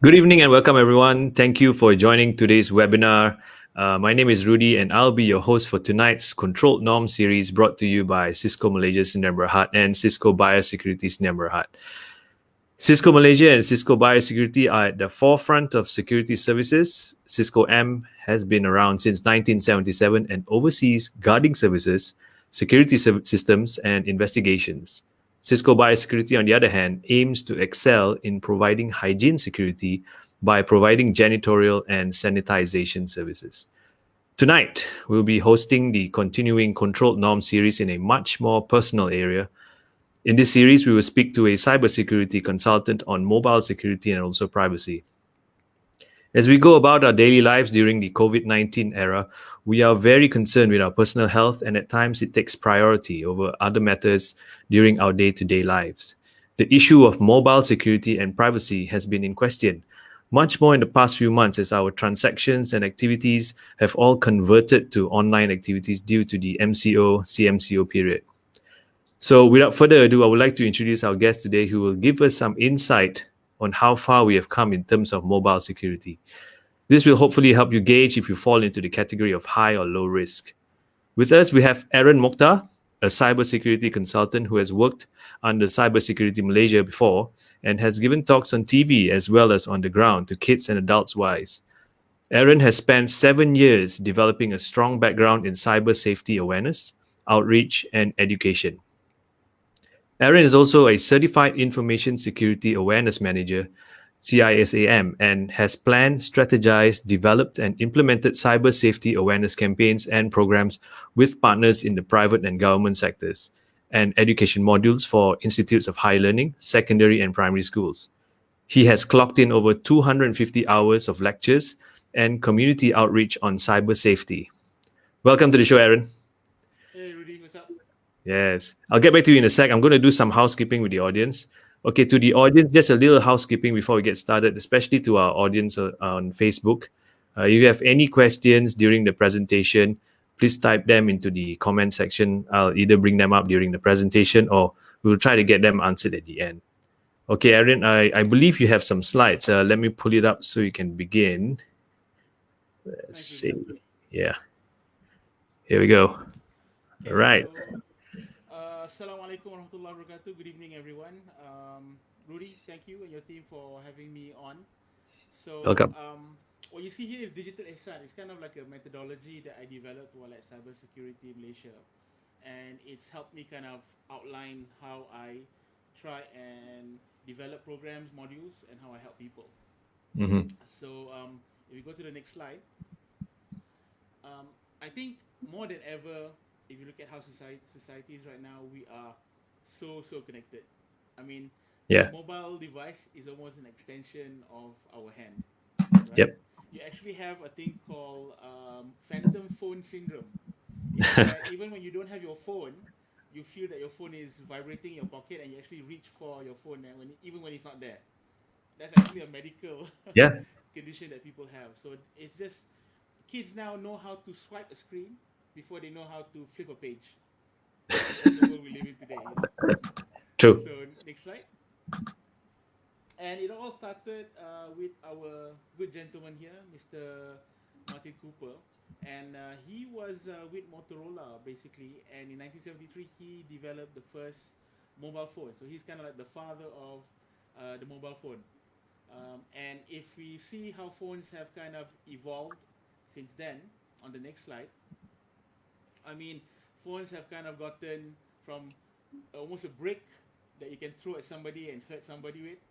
Good evening and welcome, everyone. Thank you for joining today's webinar. My name is Rudy, and I'll be your host for tonight's Controlled Norm series brought to you by Cisco Malaysia Sdn Bhd and Cisco Biosecurity Sdn Bhd. Cisco Malaysia and Cisco Biosecurity are at the forefront of security services. Cisco M has been around since 1977 and oversees guarding services, security systems, and investigations. Cisco Biosecurity, on the other hand, aims to excel in providing hygiene security by providing janitorial and sanitization services. Tonight, we'll be hosting the continuing Controlled Norm series in a much more personal area. In this series, we will speak to a cybersecurity consultant on mobile security and also privacy. As we go about our daily lives during the COVID-19 era, we are very concerned with our personal health, and at times it takes priority over other matters during our day-to-day lives. The issue of mobile security and privacy has been in question, much more in the past few months as our transactions and activities have all converted to online activities due to the MCO, CMCO period. So without further ado, I would like to introduce our guest today who will give us some insight on how far we have come in terms of mobile security. This will hopefully help you gauge if you fall into the category of high or low risk. With us, we have Aaron Mokhtar, a cybersecurity consultant who has worked under Cybersecurity Malaysia before and has given talks on TV as well as on the ground to kids and adults wise. Aaron has spent 7 years developing a strong background in cyber safety awareness, outreach, and education. Aaron is also a Certified Information Security Awareness Manager, CISAM, and has planned, strategized, developed, and implemented cyber safety awareness campaigns and programs with partners in the private and government sectors, and education modules for institutes of higher learning, secondary and primary schools. He has clocked in over 250 hours of lectures and community outreach on cyber safety. Welcome to the show, Aaron. Hey Rudy, what's up? Yes. I'll get back to you in a sec. I'm going to do some housekeeping with the audience. Okay, to the audience, just a little housekeeping before we get started, especially to our audience on Facebook. If you have any questions during the presentation, please type them into the comment section. I'll either bring them up during the presentation or we'll try to get them answered at the end. Okay, Aaron, I believe you have some slides. Let me pull it up so you can begin. Let's Thanks, Rudy. see. Yeah. Here we go. All Okay, right. so Assalamualaikum warahmatullahi wabarakatuh. Good evening, everyone. Rudy, thank you and your team for having me on. So, Welcome. what you see here is digital ihsan. It's kind of like a methodology that I developed while at Cybersecurity Malaysia, and it's helped me kind of outline how I try and develop programs, modules, and how I help people. Mm-hmm. So, if we go to the next slide. I think more than ever, if you look at how society is right now, we are so connected. I mean, the Yeah. mobile device is almost an extension of our hand, right? Yep. You actually have a thing called phantom phone syndrome. It's where even when you don't have your phone, you feel that your phone is vibrating in your pocket, and you actually reach for your phone, and even when it's not there. That's actually a medical Yeah. condition that people have. So it's just kids now know how to swipe a screen before they know how to flip a page. That's the world we live in today, you know. True. So next slide. And it all started with our good gentleman here, Mr. Martin Cooper, and he was with Motorola basically. And in 1973, he developed the first mobile phone. So he's kind of like the father of the mobile phone. And if we see how phones have kind of evolved since then, on the next slide, I mean, phones have kind of gotten from almost a brick that you can throw at somebody and hurt somebody with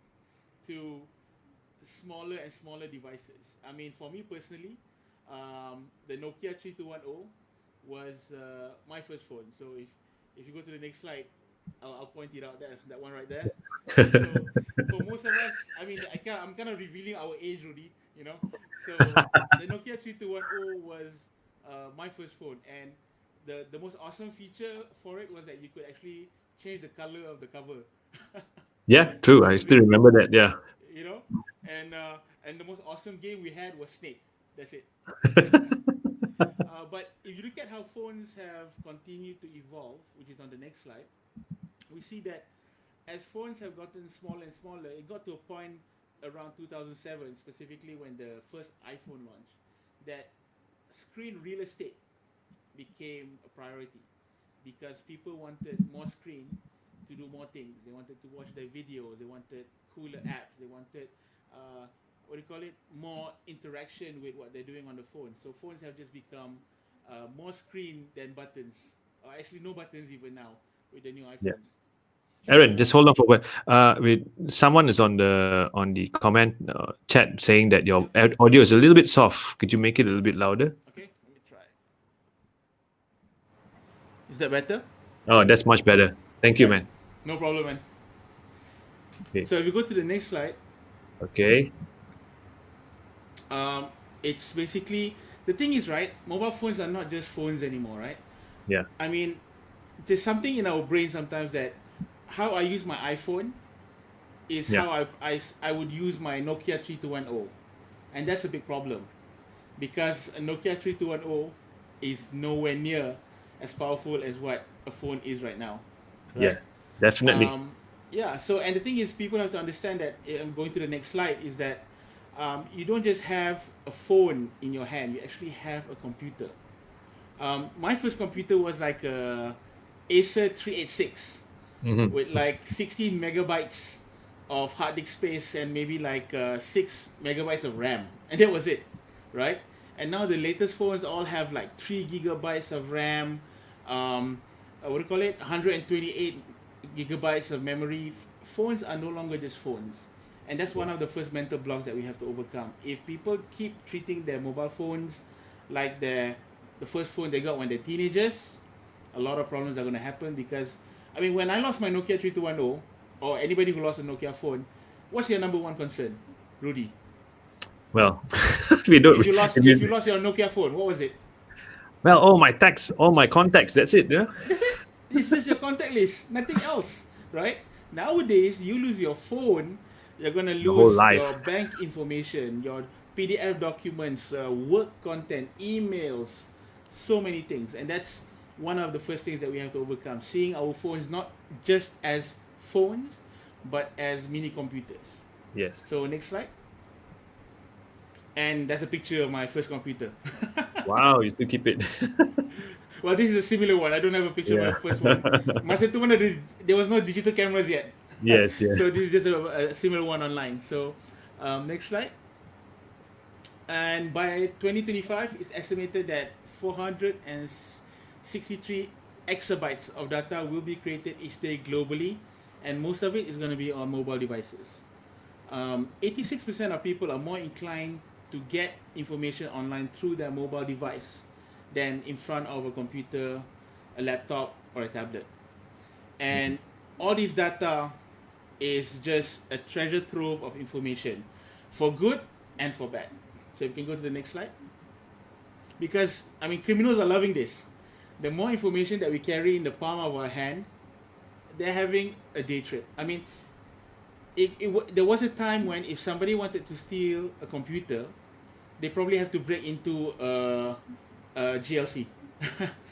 to smaller and smaller devices. I mean, for me personally, the Nokia 3210 was my first phone. So if you go to the next slide, I'll point it out there, that one right there. So for most of us, I mean, I'm kind of revealing our age, Rudy. You know, so the Nokia 3210 was my first phone, and the most awesome feature for it was that you could actually change the color of the cover. Yeah, true. That I was still it, remember that. Yeah. you know. And the most awesome game we had was Snake. That's it. But if you look at how phones have continued to evolve, which is on the next slide, we see that as phones have gotten smaller and smaller, it got to a point around 2007, specifically when the first iPhone launched, that screen real estate became a priority because people wanted more screen to do more things. They wanted to watch their videos. They wanted cooler apps. They wanted what do you call it? More interaction with what they're doing on the phone. So phones have just become more screen than buttons. Or actually, no buttons even now with the new Yeah. iPhones. Aaron, just hold on for a while. Someone is on the comment chat saying that your audio is a little bit soft. Could you make it a little bit louder? Okay, let me try. Is that better? Oh, that's much better. Thank you, Right. man. No problem, man. Okay. So if you go to the next slide, Okay. um, it's basically the thing is right. Mobile phones are not just phones anymore, right? Yeah. I mean, there's something in our brain sometimes that how I use my iPhone is Yeah. how I would use my Nokia 3210, and that's a big problem because a Nokia 3210 is nowhere near as powerful as what a phone is right now, Yeah. right? Definitely. Yeah. So, and the thing is, people have to understand that. I'm going to the next slide. Is that you don't just have a phone in your hand; you actually have a computer. My first computer was like a Acer 386 Mm-hmm. with like 16 megabytes of hard disk space and maybe like 6 megabytes of RAM, and that was it, right? And now the latest phones all have like 3 gigabytes of RAM, what do you call it? 128 gigabytes of memory. Phones are no longer just phones, and that's one of the first mental blocks that we have to overcome. If people keep treating their mobile phones like the first phone they got when they're teenagers, a lot of problems are going to happen because I mean, when I lost my Nokia 3210, or anybody who lost a Nokia phone, what's your number one concern, Rudy? Well, we don't. If you lost your Nokia phone, what was it? Well, all my contacts. That's it. Yeah. That's it. It's just your contact list, nothing else, right? Nowadays, you lose your phone, you're gonna The whole lose life. your bank information, your PDF documents, work content, emails, so many things, and that's one of the first things that we have to overcome. Seeing our phones not just as phones, but as mini computers. Yes. So next slide, and that's a picture of my first computer. Wow, you still keep it. Well, this is a similar one. I don't have a picture of my Yeah. first one. My second one, there was no digital cameras yet. Yes. Yeah. So this is just a similar one online. So next slide. And by 2025, it's estimated that 463 exabytes of data will be created each day globally, and most of it is going to be on mobile devices. 86% of people are more inclined to get information online through their mobile device than in front of a computer, a laptop, or a tablet. And all this data is just a treasure trove of information for good and for bad. So if you can go to the next slide. Because, I mean, criminals are loving this. The more information that we carry in the palm of our hand, they're having a day trip. I mean, there was a time when if somebody wanted to steal a computer, they probably have to break into a GLC.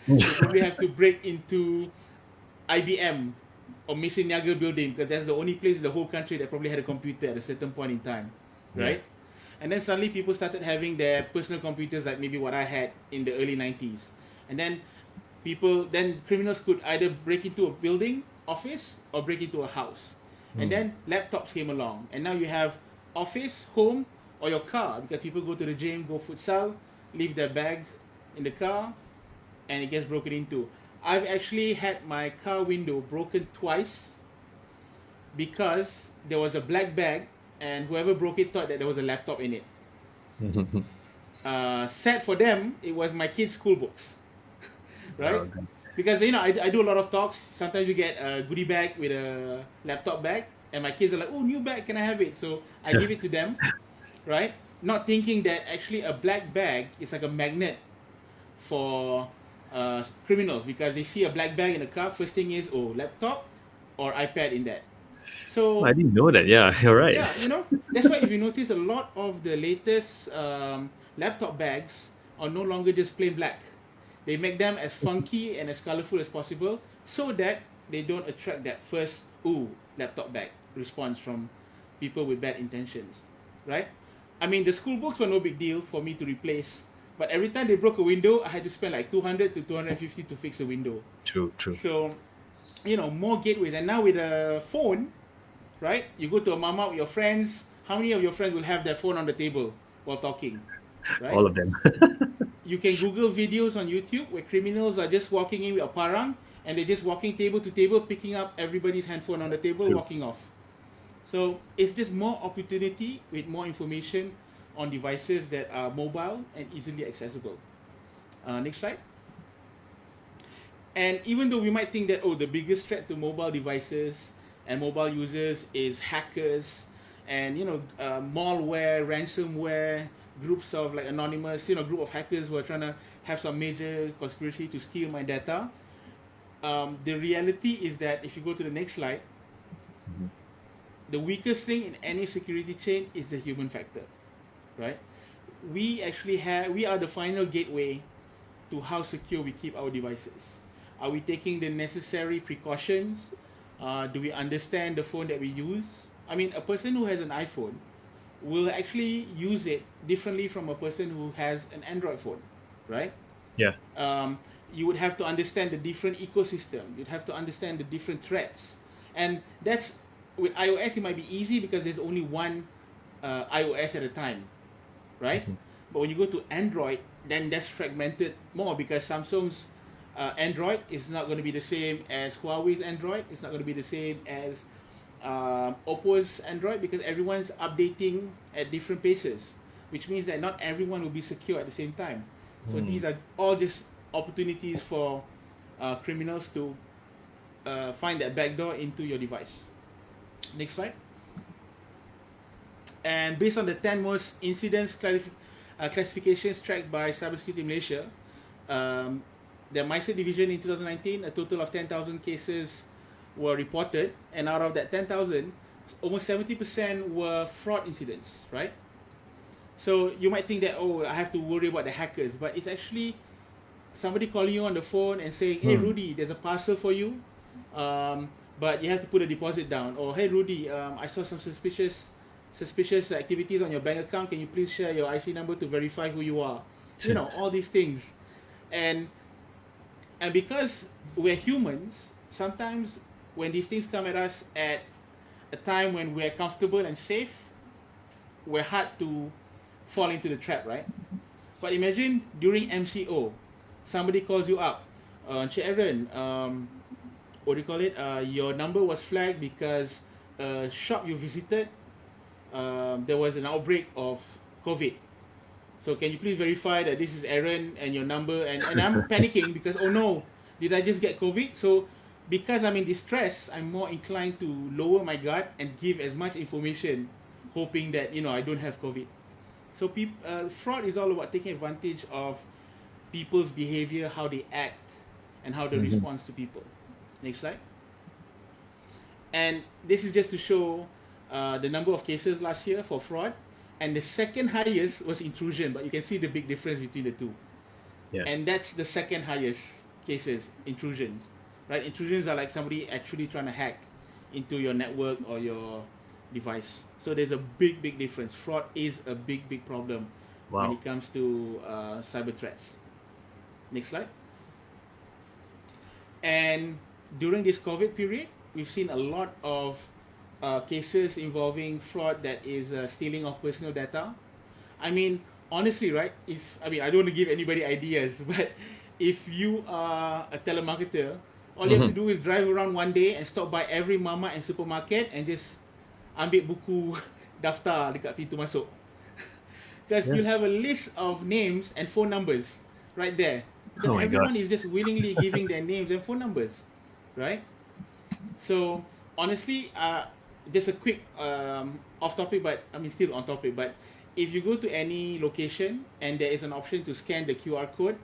They probably have to break into IBM or Mason Niaga building because that's the only place in the whole country that probably had a computer at a certain point in time, right? And then suddenly people started having their personal computers like maybe what I had in the early 90s. And then criminals could either break into a building, office, or break into a house. And then laptops came along. And now you have office, home, or your car because people go to the gym, go futsal, leave their bag in the car, and it gets broken into. I've actually had my car window broken twice because there was a black bag and whoever broke it thought that there was a laptop in it. Sad for them, it was my kids' school books, right? Okay. Because I do a lot of talks. Sometimes you get a goodie bag with a laptop bag, and my kids are like, "Oh, new bag, can I have it?" So I give it to them, right? Not thinking that actually a black bag is like a magnet for criminals because they see a black bag in a car. First thing is, oh, laptop or iPad in that. So I didn't know that. Yeah, you're right. yeah, that's why if you notice a lot of the latest laptop bags are no longer just plain black. They make them as funky and as colorful as possible so that they don't attract that first ooh laptop bag response from people with bad intentions, right? I mean, the school books were no big deal for me to replace, but every time they broke a window, I had to spend like 200 to 250 to fix a window. True. So, more gateways. And now with a phone, right? You go to a mama with your friends. How many of your friends will have their phone on the table while talking, right? All of them. You can Google videos on YouTube where criminals are just walking in with a parang and they're just walking table to table, picking up everybody's handphone on the table, True. walking off. So it's just more opportunity with more information on devices that are mobile and easily accessible. Next slide. And even though we might think that, the biggest threat to mobile devices and mobile users is hackers and, malware, ransomware, groups of like anonymous, group of hackers who are trying to have some major conspiracy to steal my data. The reality is that if you go to the next slide, the weakest link in any security chain is the human factor, right? We are the final gateway to how secure we keep our devices. Are we taking the necessary precautions? Do we understand the phone that we use? I mean, a person who has an iPhone will actually use it differently from a person who has an Android phone, right? Yeah. You would have to understand the different ecosystem. You'd have to understand the different threats. And that's, with iOS, it might be easy because there's only one iOS at a time, right? But when you go to Android, then that's fragmented more because Samsung's Android is not going to be the same as Huawei's Android. It's not going to be the same as Oppo's Android because everyone's updating at different paces, which means that not everyone will be secure at the same time. So these are all just opportunities for criminals to find that backdoor into your device. Next slide. And based on the 10 most incidents classifications tracked by Cybersecurity Malaysia, the MISA division in 2019, a total of 10,000 cases were reported, and out of that 10,000, almost 70% were fraud incidents, right? So you might think that, I have to worry about the hackers, but it's actually somebody calling you on the phone and saying, hey Rudy, there's a parcel for you, but you have to put a deposit down. Or hey Rudy, I saw some suspicious activities on your bank account. Can you please share your IC number to verify who you are? All these things. And because we're humans, sometimes when these things come at us at a time when we're comfortable and safe, we're hard to fall into the trap, right? But imagine during MCO, somebody calls you up, Encik Aaron, what do you call it? Your number was flagged because a shop you visited, there was an outbreak of COVID. So can you please verify that this is Aaron and your number? And I'm panicking because, oh no, did I just get COVID? So because I'm in distress, I'm more inclined to lower my guard and give as much information, hoping that, I don't have COVID. So fraud is all about taking advantage of people's behavior, how they act, and how they respond to people. Next slide. And this is just to show the number of cases last year for fraud. And the second highest was intrusion, but you can see the big difference between the two. Yeah. And that's the second highest cases, intrusions, right? Intrusions are like somebody actually trying to hack into your network or your device. So there's a big difference. Fraud is a big problem when it comes to cyber threats. Next slide. And during this COVID period, we've seen a lot of cases involving fraud that is stealing of personal data. I mean, honestly, right? I don't want to give anybody ideas, but if you are a telemarketer, all you have to do is drive around one day and stop by every mama and supermarket and just ambil buku daftar dekat pintu masuk. Because you'll have a list of names and phone numbers right there. Because everyone is just willingly giving their names and phone numbers, right? So honestly, just a quick off topic, but still on topic. But if you go to any location and there is an option to scan the QR code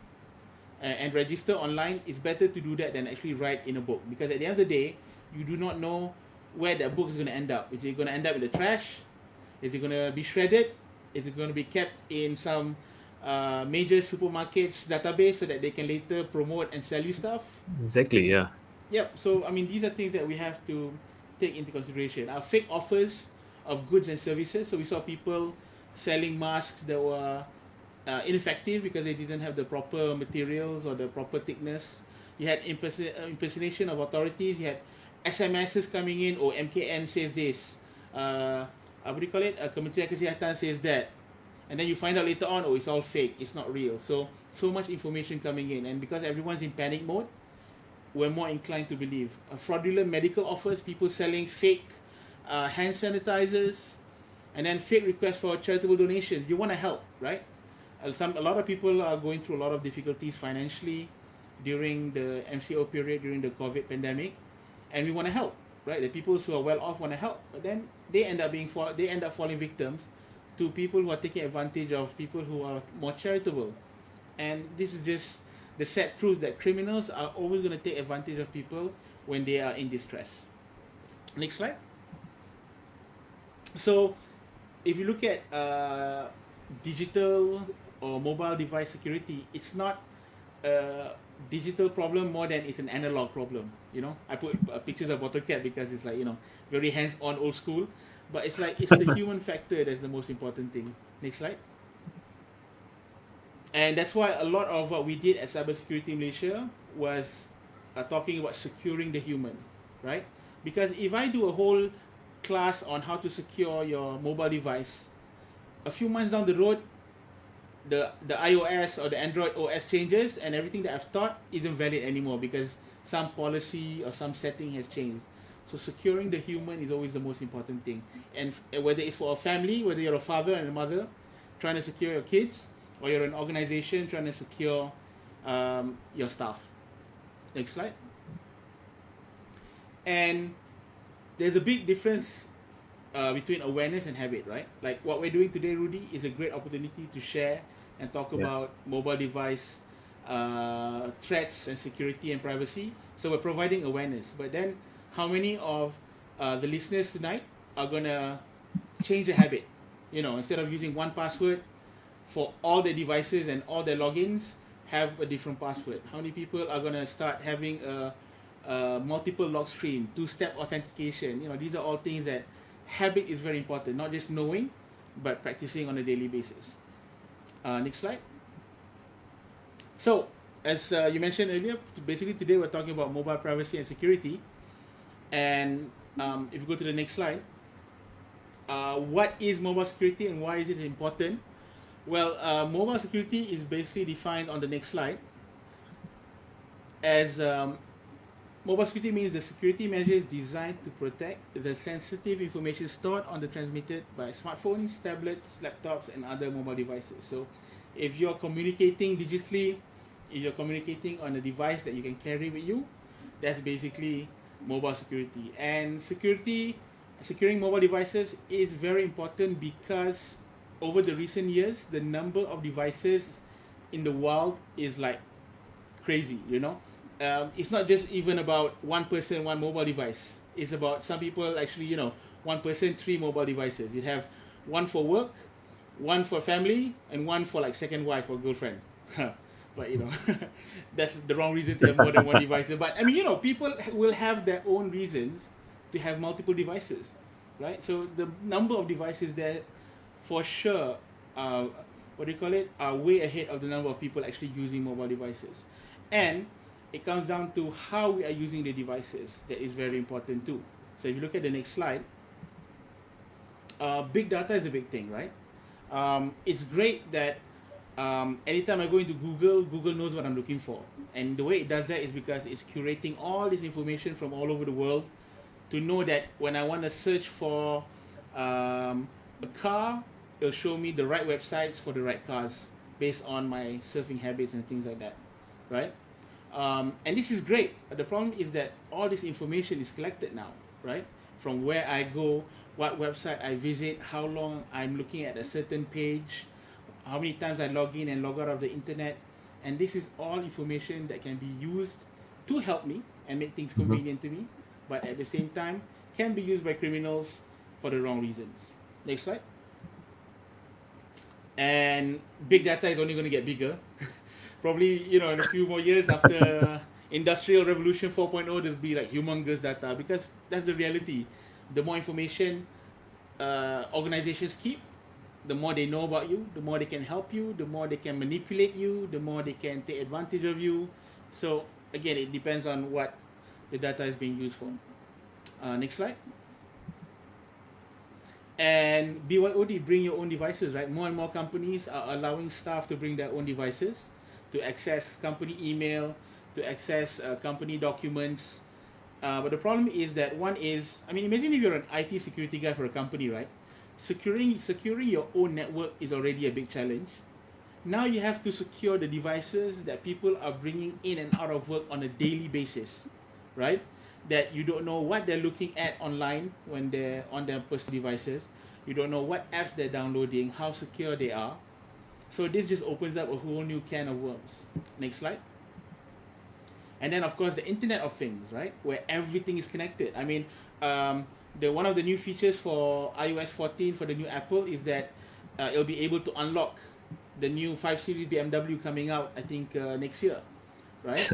and register online, it's better to do that than actually write in a book, because at the end of the day, you do not know where that book is going to end up. Is it going to end up in the trash? Is it going to be shredded? Is it going to be kept in some major supermarkets database so that they can later promote and sell you stuff? Exactly, yeah. Yep. So these are things that we have to take into consideration. Fake offers of goods and services. So we saw people selling masks that were ineffective because they didn't have the proper materials or the proper thickness. You had impersonation of authorities. You had SMSs coming in, or MKN says this. What do you call it? Kementerian Kesihatan says that. And then you find out later on, oh, it's all fake. It's not real. So much information coming in. And because everyone's in panic mode, we're more inclined to believe. Fraudulent medical offers, people selling fake hand sanitizers, and then fake requests for charitable donations. You want to help, right? A lot of people are going through a lot of difficulties financially during the MCO period, during the COVID pandemic, and we want to help, right? The people who are well off want to help, but then they end up falling victims to people who are taking advantage of people who are more charitable. And this is just the sad truth that criminals are always going to take advantage of people when they are in distress. Next slide. So if you look at digital or mobile device security, it's not a digital problem more than it's an analog problem. You know, I put pictures of bottle cap because it's like, you know, very hands-on, old school, but it's like, it's the human factor that's the most important thing. Next slide. And that's why a lot of what we did at Cybersecurity Malaysia was talking about securing the human, right? Because if I do a whole class on how to secure your mobile device, a few months down the road, the iOS or the Android OS changes, and everything that I've taught isn't valid anymore because some policy or some setting has changed. So securing the human is always the most important thing. And whether it's for a family, whether you're a father and a mother trying to secure your kids, or you're an organization trying to secure your staff. Next slide. And there's a big difference between awareness and habit, right? Like what we're doing today, Rudy, is a great opportunity to share and talk about mobile device threats and security and privacy. So we're providing awareness. But then how many of the listeners tonight are going to change the habit? You know, instead of using one password for all their devices and all their logins, have a different password. How many people are going to start having a multiple lock screen, two-step authentication? You know, these are all things that habit is very important, not just knowing, but practicing on a daily basis. Next slide. So, as you mentioned earlier, basically today we're talking about mobile privacy and security. And if you go to the next slide, what is mobile security and why is it important? Well, mobile security is basically defined on the next slide as mobile security means the security measures designed to protect the sensitive information stored on the transmitted by smartphones, tablets, laptops, and other mobile devices. So if you're communicating digitally, if you're communicating on a device that you can carry with you, that's basically mobile security. And securing mobile devices is very important because over the recent years, the number of devices in the world is like crazy, you know. It's not just even about one person, one mobile device. It's about some people actually, you know, one person, three mobile devices. You have one for work, one for family, and one for like second wife or girlfriend. But you know, that's the wrong reason to have more than one device. But I mean, you know, people will have their own reasons to have multiple devices, right? So the number of devices there, for sure, what do you call it, are way ahead of the number of people actually using mobile devices. And it comes down to how we are using the devices that is very important too. So if you look at the next slide, big data is a big thing, right? It's great that anytime I go into Google, Google knows what I'm looking for. And the way it does that is because it's curating all this information from all over the world to know that when I want to search for a car, it'll show me the right websites for the right cars based on my surfing habits and things like that, right? And this is great. But the problem is that all this information is collected now, right? From where I go, what website I visit, how long I'm looking at a certain page, how many times I log in and log out of the internet. And this is all information that can be used to help me and make things convenient to me, but at the same time can be used by criminals for the wrong reasons. Next slide. And big data is only going to get bigger. Probably, you know, in a few more years after Industrial Revolution 4.0, there'll be like humongous data because that's the reality. The more information organizations keep, the more they know about you, the more they can help you, the more they can manipulate you, the more they can take advantage of you. So again, it depends on what the data is being used for. Next slide. And BYOD, bring your own devices, right? More and more companies are allowing staff to bring their own devices to access company email, to access company documents. But the problem is that one is, I mean, imagine if you're an IT security guy for a company, right? Securing your own network is already a big challenge. Now you have to secure the devices that people are bringing in and out of work on a daily basis, right? That you don't know what they're looking at online when they're on their personal devices. You don't know what apps they're downloading, how secure they are. So this just opens up a whole new can of worms. Next slide. And then of course the Internet of Things, right, where everything is connected. I mean, the one of the new features for iOS 14 for the new Apple is that it'll be able to unlock the new 5 Series BMW coming out, I think next year, right?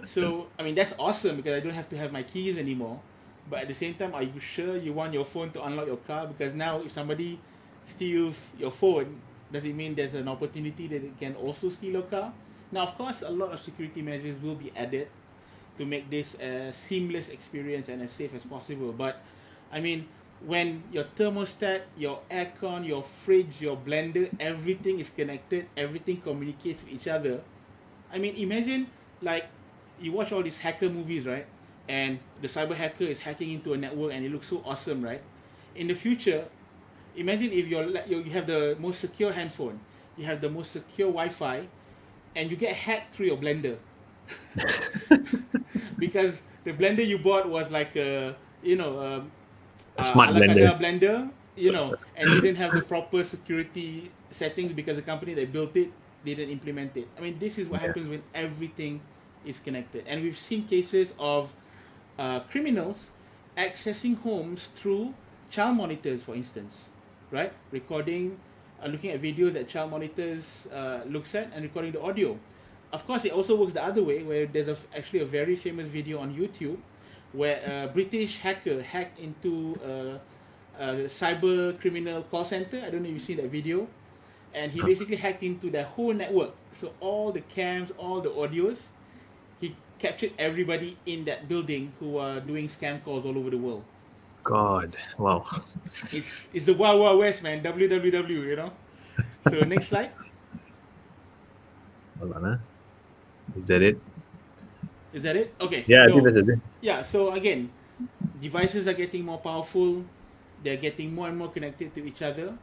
So I mean that's awesome because I don't have to have my keys anymore. But at the same time, are you sure you want your phone to unlock your car? Because now if somebody steals your phone, does it mean there's an opportunity that it can also steal your car? Now, of course, a lot of security measures will be added to make this a seamless experience and as safe as possible. But I mean, when your thermostat, your aircon, your fridge, your blender, everything is connected, everything communicates with each other. I mean, imagine like you watch all these hacker movies, right? And the cyber hacker is hacking into a network and it looks so awesome, right? In the future, imagine if you have the most secure handphone, you have the most secure Wi-Fi, and you get hacked through your blender because the blender you bought was like a A smart a la blender. carte blender, and didn't have the proper security settings because the company that built it didn't implement it. I mean, this is what Yeah. happens when everything is connected, and we've seen cases of criminals accessing homes through child monitors, for instance, right? Recording, looking at videos that child monitors looks at and recording the audio. Of course, it also works the other way, where there's actually a very famous video on YouTube where a British hacker hacked into a cyber criminal call center. I don't know if you've seen that video. And he basically hacked into the whole network. So all the cams, all the audios, he captured everybody in that building who are doing scam calls all over the world. God, wow. It's the Wild Wild West, man. WWW. So next slide. Hold on, huh? Is that it? Is that it? Okay. Yeah, I think So that's it. yeah. So again, devices are getting more powerful. They're getting more and more connected to each other,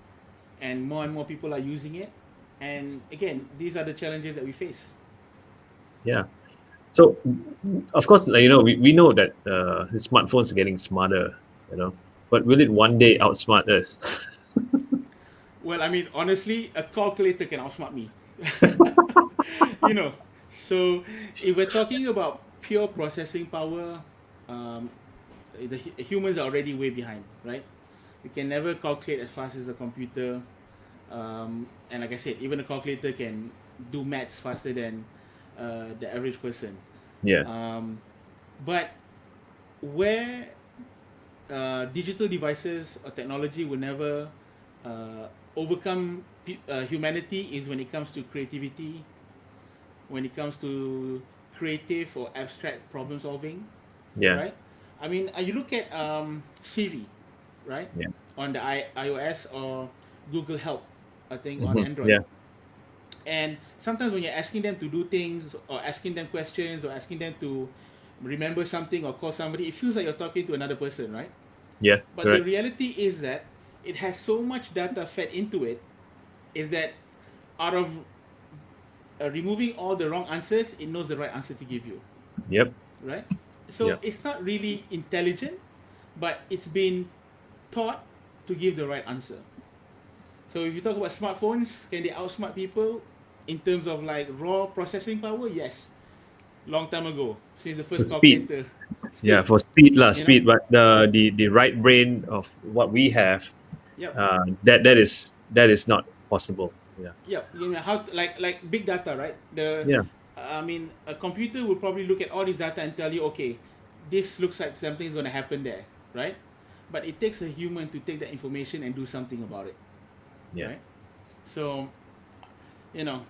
and more people are using it. And again, these are the challenges that we face. Yeah. So, of course, like, we know that the smartphones are getting smarter, but will it one day outsmart us? Well, I mean, honestly, a calculator can outsmart me. you know, so if we're talking about pure processing power, um, humans are already way behind, right? We can never calculate as fast as a computer. And like I said, even a calculator can do maths faster than the average person. Yeah. But where digital devices or technology will never overcome humanity is when it comes to creativity, when it comes to creative or abstract problem solving, Yeah. right? I mean, you look at Siri, right? Yeah. On the iOS or Google Help, I think on Mhm. Android. Yeah. And sometimes when you're asking them to do things or asking them questions or asking them to remember something or call somebody, it feels like you're talking to another person, right? Yeah. But the Correct. reality is that it has so much data fed into it, is that out of removing all the wrong answers, it knows the right answer to give you, Yep. right? So Yep. it's not really intelligent, but it's been taught to give the right answer. So if you talk about smartphones, can they outsmart people in terms of like raw processing power? Yes, long time ago, since the For first speed. calculator. Yeah, Speed, for speed lah, you know. speed. But the right brain of what we have, Yep. that is not possible. Yeah. Yep. You know how like big data, right? Yeah. I mean, a computer will probably look at all this data and tell you, okay, this looks like something's going to happen there, right? but it takes a human to take that information and do something about it, Yeah. right? So,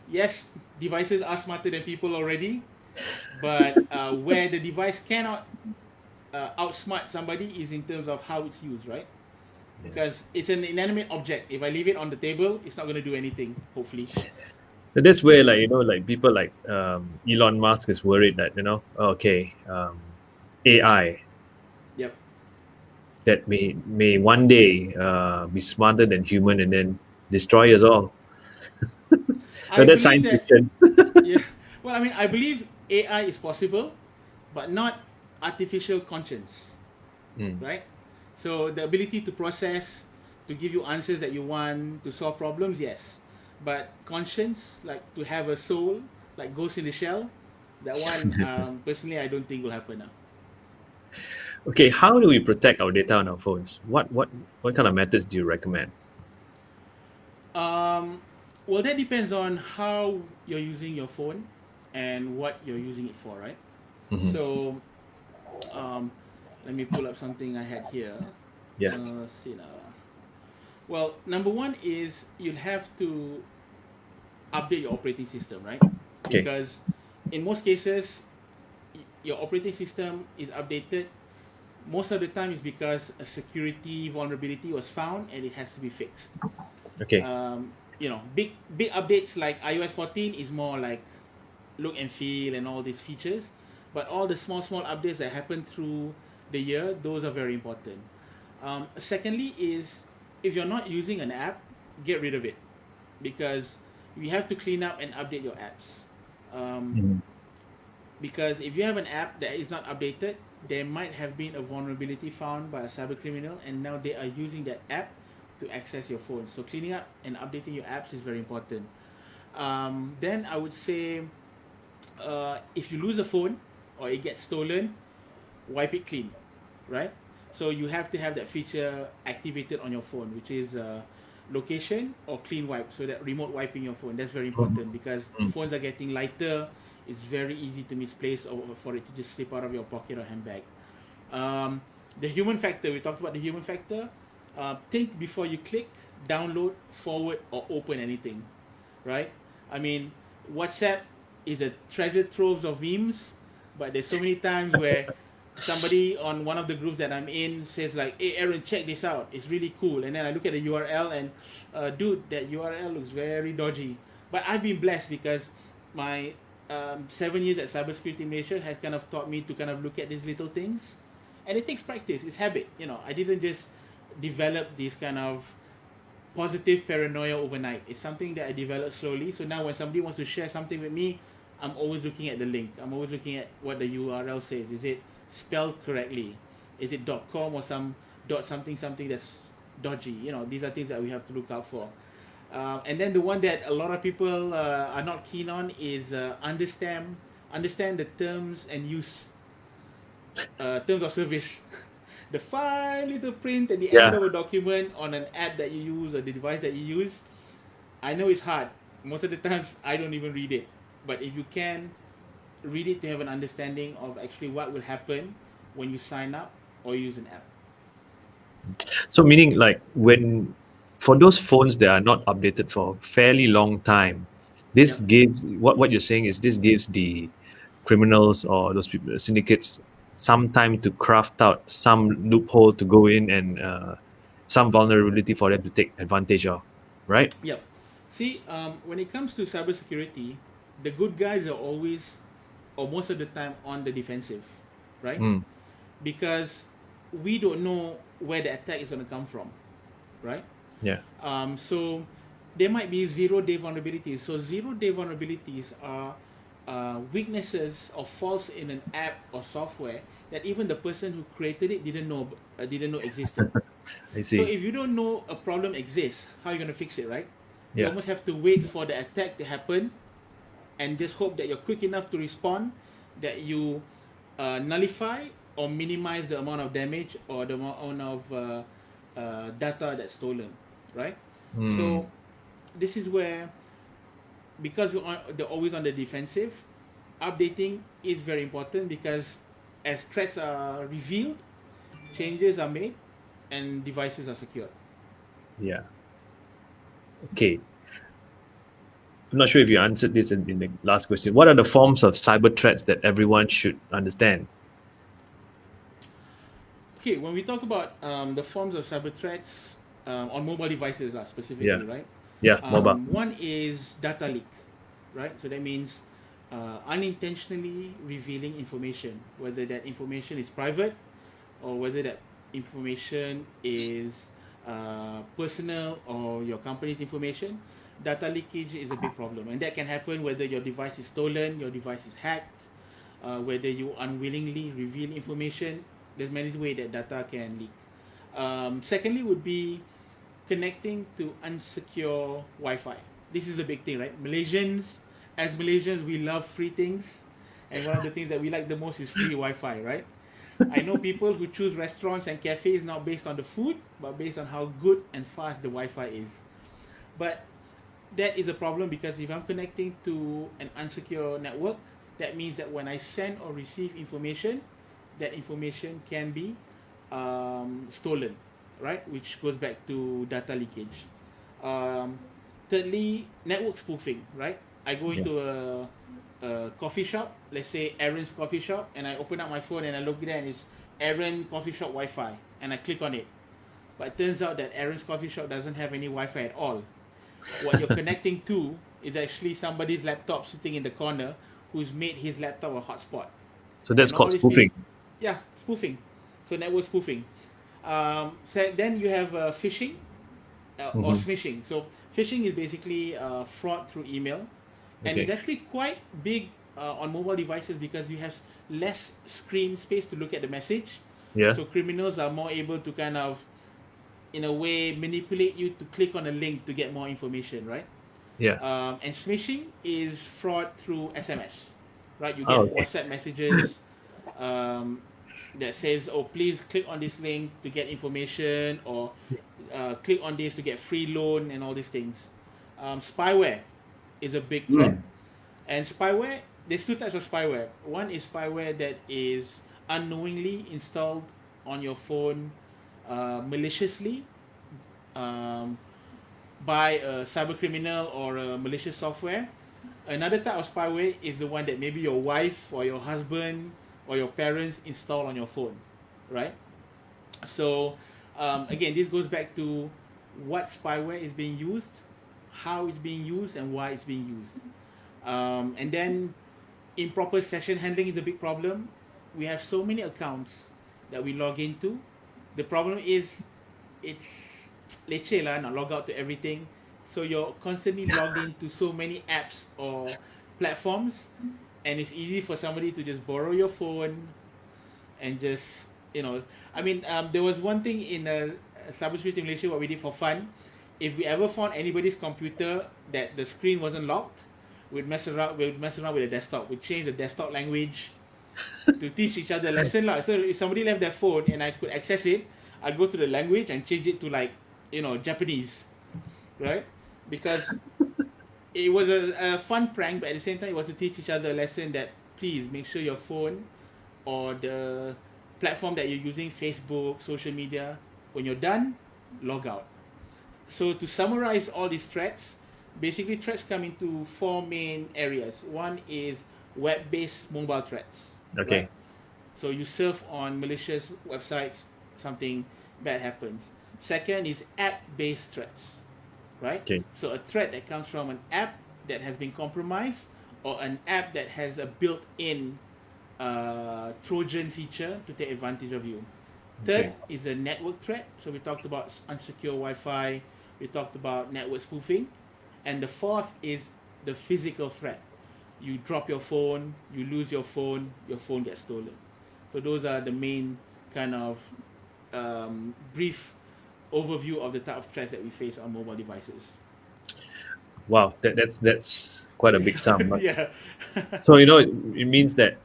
yes, devices are smarter than people already, but where the device cannot outsmart somebody is in terms of how it's used, right? Yeah. Because it's an inanimate object. If I leave it on the table, it's not going to do anything, hopefully. So that's where, like, like people like Elon Musk is worried that, okay, AI Yep. that may one day be smarter than human and then destroy us all. So I that's believe science that, fiction. yeah. Well, I mean, I believe AI is possible, but not artificial conscience, Mm. right? So the ability to process, to give you answers that you want, to solve problems, yes. But conscience, like to have a soul, like Ghost in the Shell, that one, personally, I don't think will happen now. Okay, how do we protect our data on our phones? What kind of methods do you recommend? Um, well, that depends on how you're using your phone and what you're using it for, right? Hmm. So, um, let me pull up something I had here. Yeah. Let's see now. Well, number one is you'll have to update your operating system, right? Okay. Because in most cases, your operating system is updated. Most of the time, is because a security vulnerability was found and it has to be fixed. Okay. Big updates like iOS 14 is more like look and feel and all these features, but all the small updates that happen through the year, those are very important. Secondly is, if you're not using an app, get rid of it, because you have to clean up and update your apps. um, Mhm. because if you have an app that is not updated, there might have been a vulnerability found by a cyber criminal, and now they are using that app to access your phone. So cleaning up and updating your apps is very important. Then I would say, if you lose a phone or it gets stolen, wipe it clean, right? So you have to have that feature activated on your phone, which is location or clean wipe, so that remote wiping your phone. That's very important because Mm. phones are getting lighter. It's very easy to misplace or for it to just slip out of your pocket or handbag. Um, the human factor, we talked about the human factor. Think before you click, download, forward, or open anything, right? I mean, WhatsApp is a treasure trove of memes, but there's so many times where somebody on one of the groups that I'm in says like, "Hey, Aaron, check this out. It's really cool." And then I look at the URL and, dude, that URL looks very dodgy. But I've been blessed because my 7 years at Cybersecurity Malaysia has kind of taught me to kind of look at these little things, and it takes practice. It's habit. I didn't just develop this kind of positive paranoia overnight. It's something that I developed slowly. So now when somebody wants to share something with me, I'm always looking at the link. I'm always looking at what the URL says. Is it spelled correctly? Is it .com or some something something that's dodgy? These are things that we have to look out for. And then the one that a lot of people are not keen on is understand the terms and use, terms of service. The fine little print at the end Yeah. of a document on an app that you use or the device that you use. I know it's hard. Most of the times, I don't even read it. But if you can read it to have an understanding of actually what will happen when you sign up or use an app. So meaning, like, when for those phones that are not updated for a fairly long time, this Yep. gives what you're saying is this gives the criminals or those people, syndicates, some time to craft out some loophole to go in and some vulnerability for them to take advantage of, right? Yep. See, when it comes to cybersecurity, the good guys are always, or most of the time, on the defensive, right? Mm. Because we don't know where the attack is going to come from, right? Yeah. So there might be 0-day vulnerabilities. So 0-day vulnerabilities are weaknesses or faults in an app or software that even the person who created it didn't know existed. I So see. if you don't know a problem exists, how are you gonna fix it, right? You Yeah. almost have to wait for the attack to happen and just hope that you're quick enough to respond, that you nullify or minimize the amount of damage or the amount of data that's stolen, right? Mm. So this is where, because they're always on the defensive, updating is very important because as threats are revealed, changes are made, and devices are secured. Yeah. Okay. I'm not sure if you answered this in the last question. What are the forms of cyber threats that everyone should understand? Okay, when we talk about the forms of cyber threats on mobile devices Yeah. specifically, right? Yeah. Mobile. One is data leak, right? So that means unintentionally revealing information, whether that information is private or whether that information is personal or your company's information. Data leakage is a big problem, and that can happen whether your device is stolen, your device is hacked, whether you unwillingly reveal information. There's many ways that data can leak. Secondly, would be connecting to unsecure Wi-Fi. This is a big thing, right? As Malaysians, we love free things, and one of the things that we like the most is free Wi-Fi, right? I know people who choose restaurants and cafes not based on the food, but based on how good and fast the Wi-Fi is. But that is a problem because if I'm connecting to an unsecure network, that means that when I send or receive information, that information can be stolen, right? Which goes back to data leakage. Um, Thirdly, network spoofing, right? I go Yeah. into a coffee shop, let's say Aaron's coffee shop, and I open up my phone and I look there and it's Aaron coffee shop Wi-Fi, and I click on it. But it turns out that Aaron's coffee shop doesn't have any Wi-Fi at all. What you're connecting to is actually somebody's laptop sitting in the corner who's made his laptop a hotspot. So that's And all called these people, spoofing. yeah, spoofing. So network spoofing. So then you have phishing or Mm-hmm. smishing. So phishing is basically fraud through email, and it's Okay. actually quite big on mobile devices because you have less screen space to look at the message. Yeah. So criminals are more able to kind of, in a way, manipulate you to click on a link to get more information, right? Yeah. And smishing is fraud through SMS, right? You Oh, get okay. WhatsApp messages um, that says, "Oh, please click on this link to get information," or click on this to get free loan and all these things. Spyware is a big threat, Mm. and spyware. There's two types of spyware. One is spyware that is unknowingly installed on your phone maliciously um, by a cyber criminal or a malicious software. Another type of spyware is the one that maybe your wife or your husband or your parents install on your phone, right? So again, this goes back to what spyware is being used, how it's being used, and why it's being used. And then improper session handling is a big problem. We have so many accounts that we log into. The problem is it's leceh lah, not log out to everything. So you're constantly logged into so many apps or platforms, and it's easy for somebody to just borrow your phone and just, I mean, there was one thing in cybersecurity Malaysia what we did for fun. If we ever found anybody's computer that the screen wasn't locked, we'd mess around with the desktop. We'd change the desktop language to teach each other lesson lah. So if somebody left their phone and I could access it, I'd go to the language and change it to like Japanese, right? Because it was a fun prank, but at the same time it was to teach each other a lesson that please make sure your phone or the platform that you're using, Facebook, social media, when you're done, log out. So to summarize all these threats, basically threats come into four main areas. One is web-based mobile threats, right? Okay. So you surf on malicious websites, something bad happens. Second is app-based threats, right? Okay. So a threat that comes from an app that has been compromised or an app that has a built-in Trojan feature to take advantage of you. Third Okay. is a network threat. So we talked about unsecure Wi-Fi. We talked about network spoofing, and the fourth is the physical threat. You drop your phone, you lose your phone gets stolen. So those are the main kind of brief overview of the type of threats that we face on mobile devices. Wow. That's quite a big sum. But Yeah. so it means that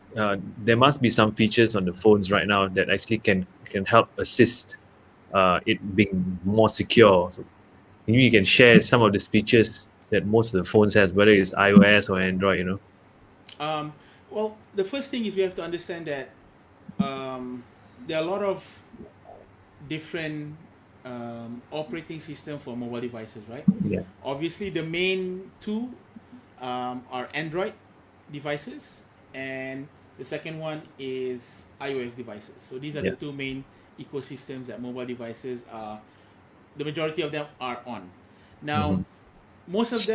there must be some features on the phones right now that actually can help assist it being more secure. So maybe you can share some of these features that most of the phones has, whether it's iOS or Android. um, well, the first thing is we have to understand that there are a lot of different operating system for mobile devices, right? Yeah. Obviously, the main two are Android devices, and the second one is iOS devices. So these are the Yeah. two main ecosystems that mobile devices are. The majority of them are on. Now, Mm-hmm. most of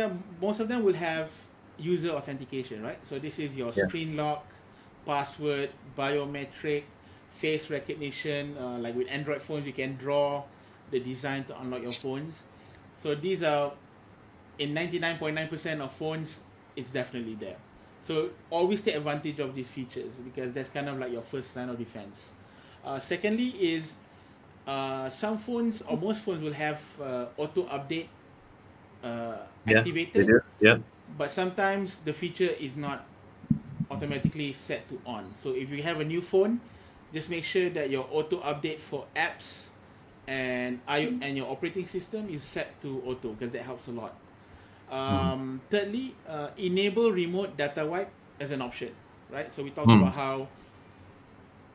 them will have user authentication, right? So this is your Yeah. screen lock, password, biometric, face recognition. Like with Android phones, you can draw the design to unlock your phones. So these are in 99.9% of phones, it's definitely there. So always take advantage of these features because that's kind of like your first line of defense. Secondly is some phones or most phones will have auto update Yeah. They activated, do. Yeah. but sometimes the feature is not automatically set to on. So if you have a new phone, just make sure that your auto update for apps and your operating system is set to auto because that helps a lot. Mm. Thirdly, enable remote data wipe as an option, right? So we talked Mm. about how,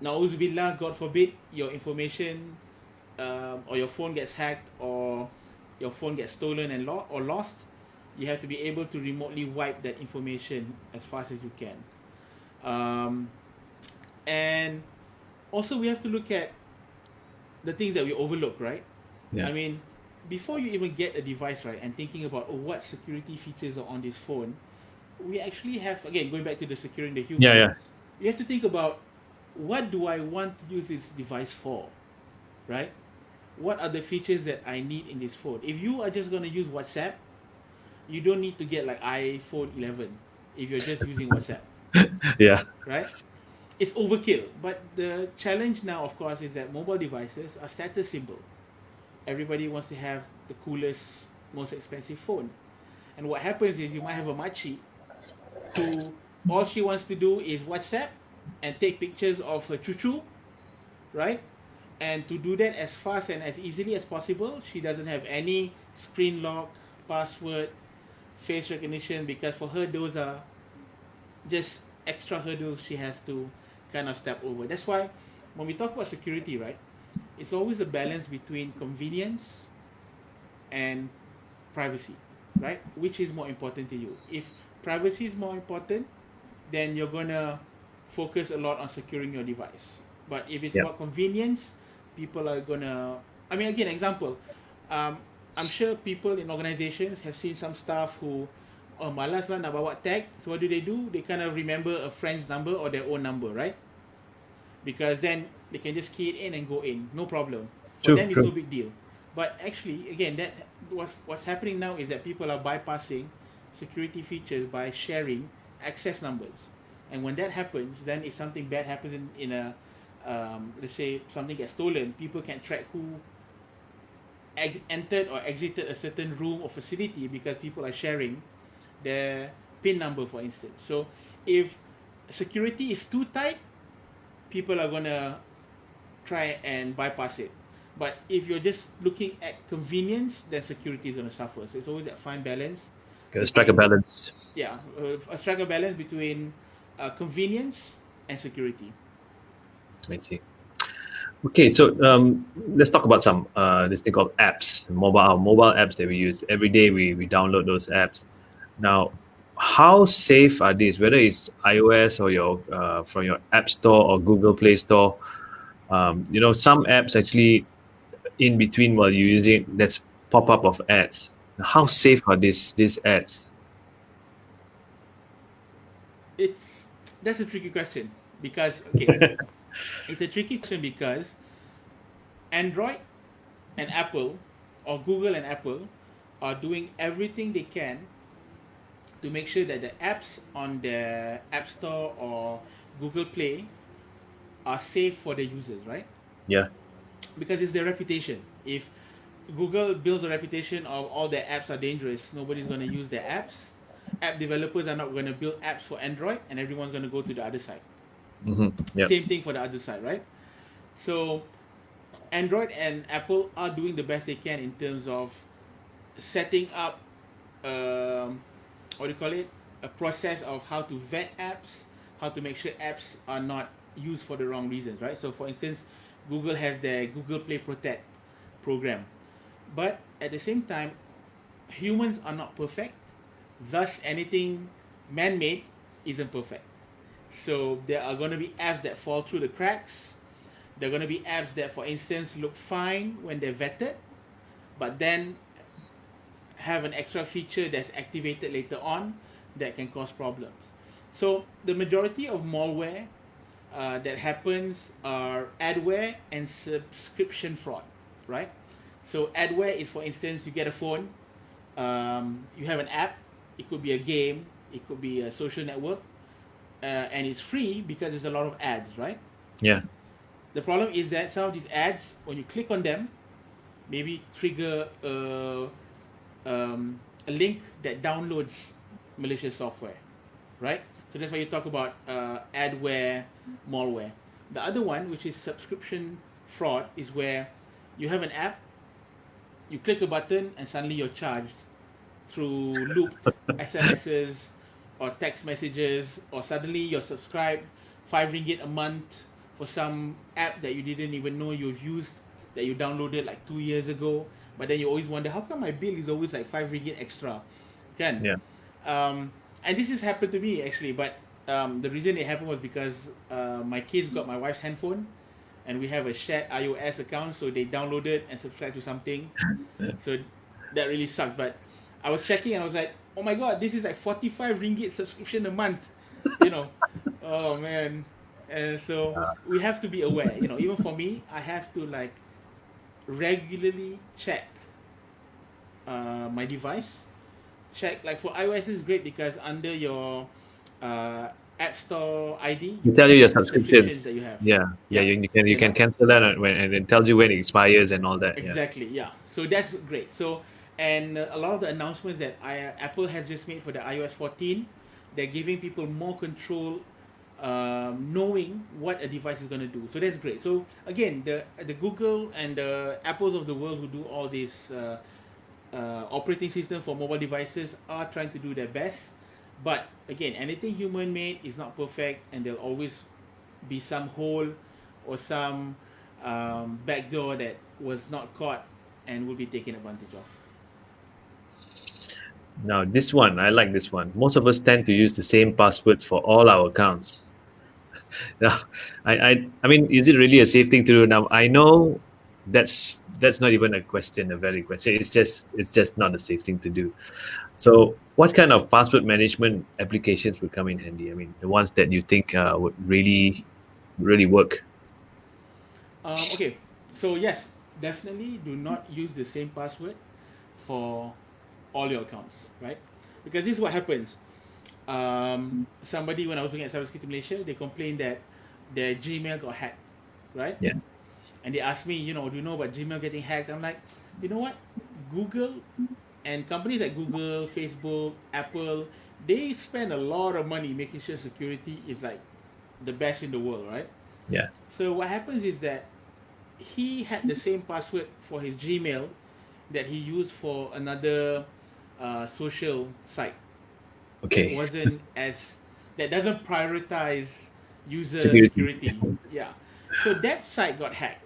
na'uzubillah, God forbid, your information or your phone gets hacked or your phone gets stolen and or lost. You have to be able to remotely wipe that information as fast as you can. Um, and also, we have to look at the things that we overlook, right? Yeah. I mean, before you even get a device, right, and thinking about what security features are on this phone, we actually have, again, going back to the securing the Yeah. human, Yeah. you have to think about what do I want to use this device for, right? What are the features that I need in this phone? If you are just going to use WhatsApp, you don't need to get like iPhone 11 if you're just using WhatsApp, Yeah. right? It's overkill. But the challenge now, of course, is that mobile devices are status symbol. Everybody wants to have the coolest, most expensive phone. And what happens is you might have a machi who all she wants to do is WhatsApp and take pictures of her choo-choo, right? And to do that as fast and as easily as possible, she doesn't have any screen lock, password, face recognition, because for her those are just extra hurdles she has to kind of step over. That's why when we talk about security, right, it's always a balance between convenience and privacy, right? Which is more important to you? If privacy is more important, then you're gonna focus a lot on securing your device. But if it's Yeah. about convenience, people are gonna. I mean, again, example. Um, I'm sure people in organizations have seen some staff who, oh, malas lah nak bawa tag. So what do? They kind of remember a friend's number or their own number, right? Because then they can just key it in and go in, no problem. For True. them, it's no True. big deal. But actually, again, that what's happening now is that people are bypassing security features by sharing access numbers, and when that happens, then if something bad happens in a let's say something gets stolen, people can track who entered or exited a certain room or facility because people are sharing their PIN number, for instance. So if security is too tight, people are gonna try and bypass it. But if you're just looking at convenience, then security is going to suffer. So it's always that fine balance Gotta strike a between, balance. yeah, strike a balance between convenience and security. I see. Okay, so let's talk about some this thing called apps, mobile apps that we use every day. We download those apps. Now, how safe are these? Whether it's iOS or your from your App Store or Google Play Store, some apps actually in between while you're using it, that's pop up of ads. How Yeah, safe are these ads? it's that's a tricky question because okay, it's a tricky question because Android and Apple, or Google and Apple, are doing everything they can to make sure that the apps on the App Store or Google Play are safe for the users, right? Yeah, Because it's their reputation. If Google builds a reputation of all their apps are dangerous, nobody's going to use their apps. App developers are not going to build apps for Android, and everyone's going to go to the other side. yeah, Same thing for the other side, right? So Android and Apple are doing the best they can in terms of setting up, what do you call it, a process of how to vet apps, how to make sure apps are not used for the wrong reasons, right? So, for instance, Google has their Google Play Protect program. But at the same time, humans are not perfect. Thus, anything man-made isn't perfect. So there are going to be apps that fall through the cracks. There are going to be apps that, for instance, look fine when they're vetted, but then have an extra feature that's activated later on that can cause problems. So the majority of malware that happens are adware and subscription fraud, right? So adware is, for instance, you get a phone, you have an app, it could be a game, it could be a social network, and it's free because there's a lot of ads, right? Yeah. The problem is that some of these ads, when you click on them, maybe trigger a link that downloads malicious software, right? So that's why you talk about adware, malware. The other one, which is subscription fraud, is where you have an app, you click a button, and suddenly you're charged through looped SMSs or text messages, or suddenly you're subscribed RM5 a month for some app that you didn't even know you've used, that you downloaded like 2 years ago. But then you always wonder, how come my bill is always like RM5 extra? Can Yeah. And this has happened to me actually, but the reason it happened was because my kids got my wife's handphone, and we have a shared iOS account, so they downloaded and subscribed to something. So that really sucked. But I was checking and I was like, oh my god, this is like RM45 subscription a month, you know. Oh man. And so we have to be aware, you know. Even for me, I have to like regularly check my device. Check, like for iOS is great because under your App Store ID, You you tell can you your check the subscriptions subscriptions. that you have. Yeah. Yeah. Yeah, You you can know. cancel that and it tells you when it expires and all that. Yeah. Exactly, yeah. So that's great. So, and a lot of the announcements that Apple has just made for the iOS 14, they're giving people more control, knowing what a device is going to do. So that's great. So again, the Google and the Apples of the world who do all these operating system for mobile devices are trying to do their best. But again, anything human made is not perfect, and there'll always be some hole or some backdoor that was not caught and will be taken advantage of. Now, this one, I like this one. Most of us tend to use the same passwords for all our accounts. Now, I mean, is it really a safe thing to do? Now, I know that's not even a question, a valid question. It's just not a safe thing to do. So, what kind of password management applications would come in handy? I mean, the ones that you think would really work. Okay, so yes, definitely do not use the same password for all your accounts, right? Because this is what happens. Somebody, when I was looking at Cybersecurity Malaysia, they complained that their Gmail got hacked, right? Yeah. And they asked me, you know, do you know about Gmail getting hacked? I'm like, you know what? Google and companies like Google, Facebook, Apple, they spend a lot of money making sure security is like the best in the world, right? Yeah. So what happens is that he had the same password for his Gmail that he used for another social site that Okay. wasn't as that doesn't prioritize user Security. security. Yeah. So that site got hacked.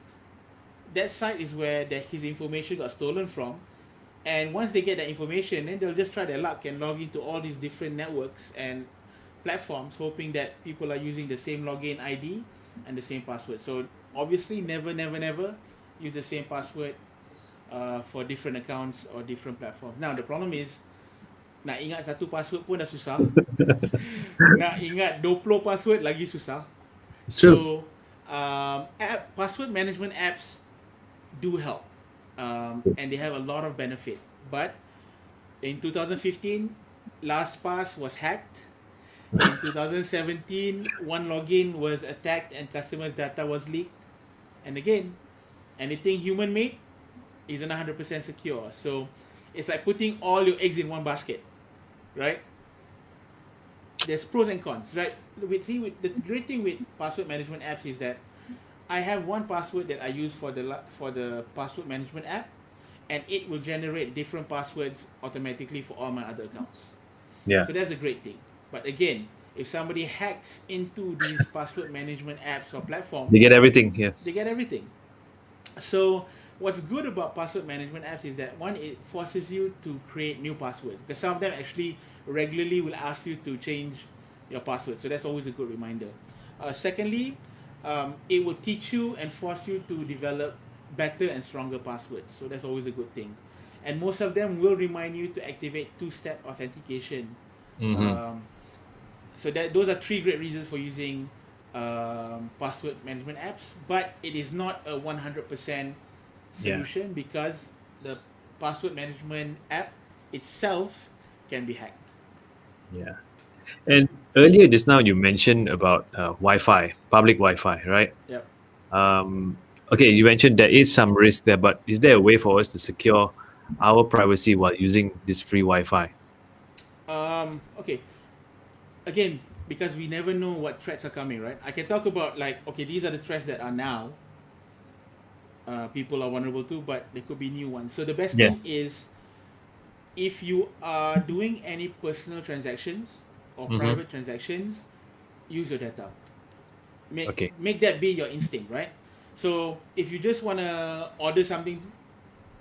That site is where his information got stolen from. And once they get that information, then they'll just try their luck and log into all these different networks and platforms, hoping that people are using the same login ID and the same password. So obviously, never use the same password for different accounts or different platforms. Now the problem is, nak ingat satu password pun dah susah. Nak ingat 20 password lagi susah. It's true. So password management apps do help, and they have a lot of benefit. But in 2015, LastPass was hacked. In 2017, one login was attacked and customers' data was leaked. And again, anything human made isn't 100% secure. So it's like putting all your eggs in one basket, right? There's pros and cons, right? The great thing with password management apps is that I have one password that I use for the password management app, and it will generate different passwords automatically for all my other accounts. Yeah. So that's a great thing. But again, if somebody hacks into these password management apps or platforms, They get everything here. they get everything. So what's good about password management apps is that one, it forces you to create new passwords, because some of them actually regularly will ask you to change your password. So that's always a good reminder. Secondly, it will teach you and force you to develop better and stronger passwords. So that's always a good thing. And most of them will remind you to activate two-step authentication. Mm-hmm. So that those are three great reasons for using password management apps, but it is not a 100% Yeah. solution, because the password management app itself can be hacked. Yeah. And earlier just now you mentioned about Wi-Fi, public Wi-Fi, right? Yep. Um, okay, you mentioned there is some risk there, but is there a way for us to secure our privacy while using this free Wi-Fi? Okay. Again, because we never know what threats are coming, right? I can talk about, like, okay, these are the threats that are now people are vulnerable to, but there could be new ones. So the best Yeah. thing is, if you are doing any personal transactions or Mm-hmm. private transactions, use your data. make Okay. make that be your instinct, right? So if you just want to order something,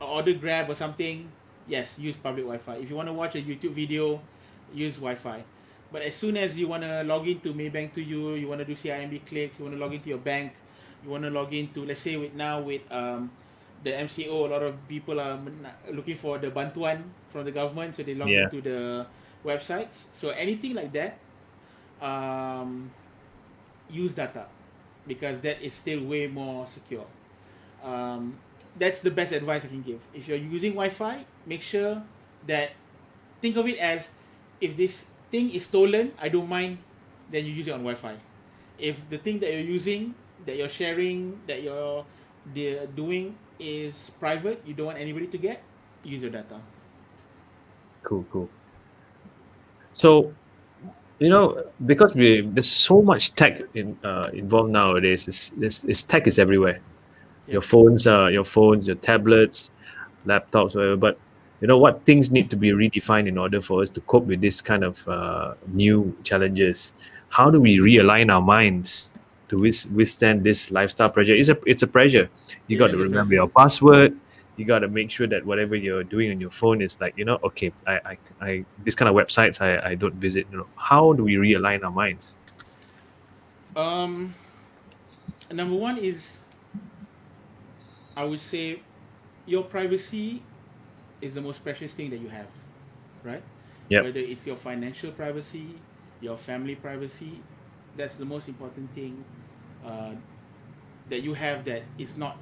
order Grab or something, yes, use public Wi-Fi. If you want to watch a YouTube video, use Wi-Fi. But as soon as you want to log into Maybank to you want to do CIMB clicks, you want to log into your bank, you want to log into, let's say with now with the MCO, a lot of people are looking for the bantuan from the government, so they log Yeah. into the websites. So anything like that, um, use data, because that is still way more secure. Um, that's the best advice I can give. If you're using Wi-Fi, make sure that, think of it as, if this thing is stolen, I don't mind, then you use it on Wi-Fi. If the thing that you're using, that you're sharing, that you're doing is private, you don't want anybody to get, use your data. Cool. Cool. So because there's so much tech involved nowadays. It's tech is everywhere. Yep. Your phones, your tablets, laptops, whatever. But what things need to be redefined in order for us to cope with this kind of new challenges. How do we realign our minds to withstand this lifestyle pressure? It's a pressure. You It got to is a remember pressure. your password. You got to make sure that whatever you're doing on your phone is like, okay, I this kind of websites I don't visit. How do we realign our minds? Um, Number one is, I would say, your privacy is the most precious thing that you have, right? Yep. Whether it's your financial privacy, your family privacy, that's the most important thing uh, that you have, that is not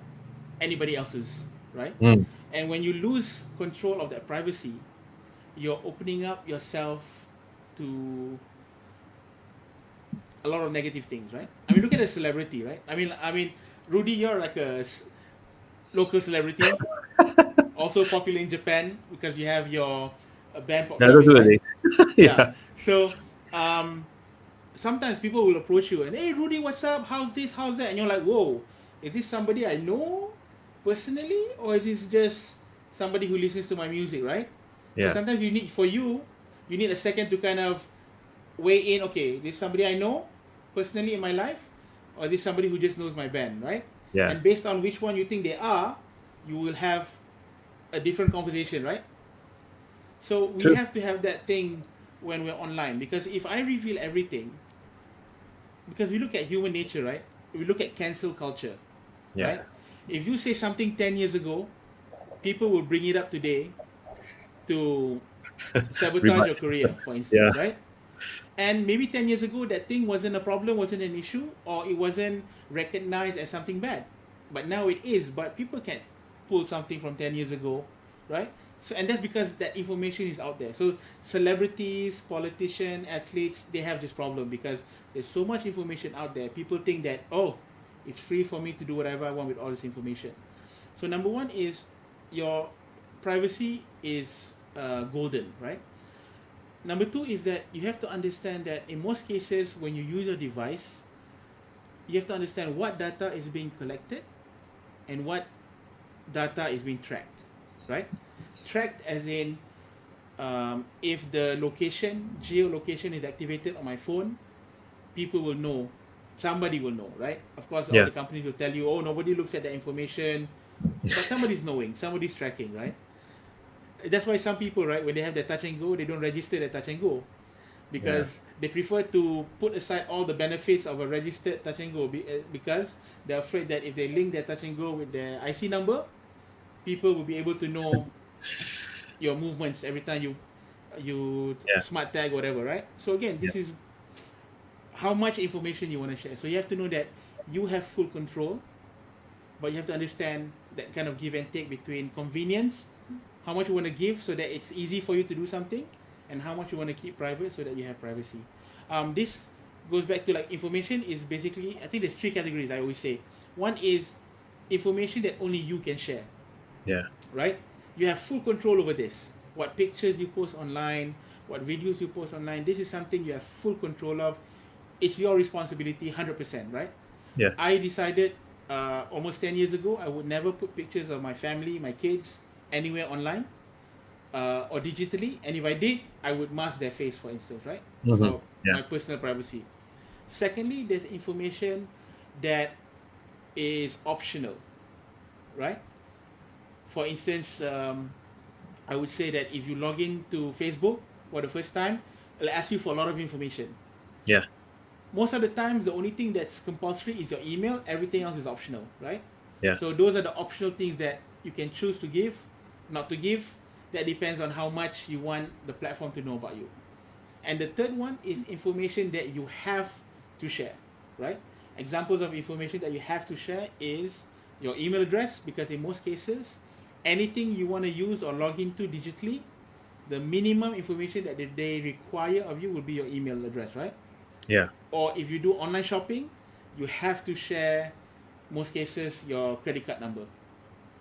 anybody else's, right? Mm. And when you lose control of that privacy, you're opening up yourself to a lot of negative things, right? I mean, look at a celebrity, right? I mean, Rudy, you're like a local celebrity, also popular in Japan, because you have your band pop Yeah, those clubbing, were right? the days. Yeah. Yeah. So um, sometimes people will approach you and, hey Rudy, what's up? How's this? How's that? And you're like, whoa, is this somebody I know personally, or is this just somebody who listens to my music, right? So Yeah. sometimes you need a second to kind of weigh in. Okay, this is somebody I know personally in my life, or is this somebody who just knows my band, right? Yeah. And based on which one you think they are, you will have a different conversation, right? So we True. have to have that thing when we're online, because if I reveal everything, because we look at human nature, right? We look at cancel culture, Yeah. right? If you say something 10 years ago, people will bring it up today to sabotage your Rebut. career, for instance, Yeah. right? And maybe 10 years ago, that thing wasn't a problem, wasn't an issue, or it wasn't recognized as something bad. But now it is. But people can pull something from 10 years ago, right? So, and that's because that information is out there. So celebrities, politicians, athletes, they have this problem, because there's so much information out there. People think that, oh, it's free for me to do whatever I want with all this information. So number one is, your privacy is golden, right? Number two is that you have to understand that in most cases, when you use your device, you have to understand what data is being collected and what data is being tracked, right? Tracked as in, if the geolocation is activated on my phone, people will know, somebody will know, right? Of course, all Yeah. the companies will tell you, oh, nobody looks at the information, but somebody's knowing, somebody's tracking, right? That's why some people, right, when they have their touch and go, they don't register their touch and go Yeah. because they prefer to put aside all the benefits of a registered touch and go because they're afraid that if they link their touch and go with their IC number, people will be able to know your movements every time you Yeah. smart tag whatever, right? So again, Yeah. this is how much information you want to share. So you have to know that you have full control, but you have to understand that kind of give and take between convenience, how much you want to give so that it's easy for you to do something, and how much you want to keep private so that you have privacy. This goes back to like information is basically, I think there's three categories I always say. One is information that only you can share, Yeah. right? You have full control over this. What pictures you post online, what videos you post online, this is something you have full control of. It's your responsibility 100%, right? Yeah. I decided almost 10 years ago I would never put pictures of my family, my kids, anywhere online or digitally. And if I did, I would mask their face, for instance, right? Mm-hmm. For Yeah. my personal privacy. Secondly, there's information that is optional, right? For instance, I would say that if you log into Facebook for the first time, it'll ask you for a lot of information. Yeah. Most of the times, the only thing that's compulsory is your email. Everything else is optional, right? Yeah. So those are the optional things that you can choose to give, not to give. That depends on how much you want the platform to know about you. And the third one is information that you have to share, right? Examples of information that you have to share is your email address, because in most cases, anything you want to use or log into digitally, the minimum information that they require of you will be your email address, right? Yeah. Or if you do online shopping, you have to share, most cases, your credit card number,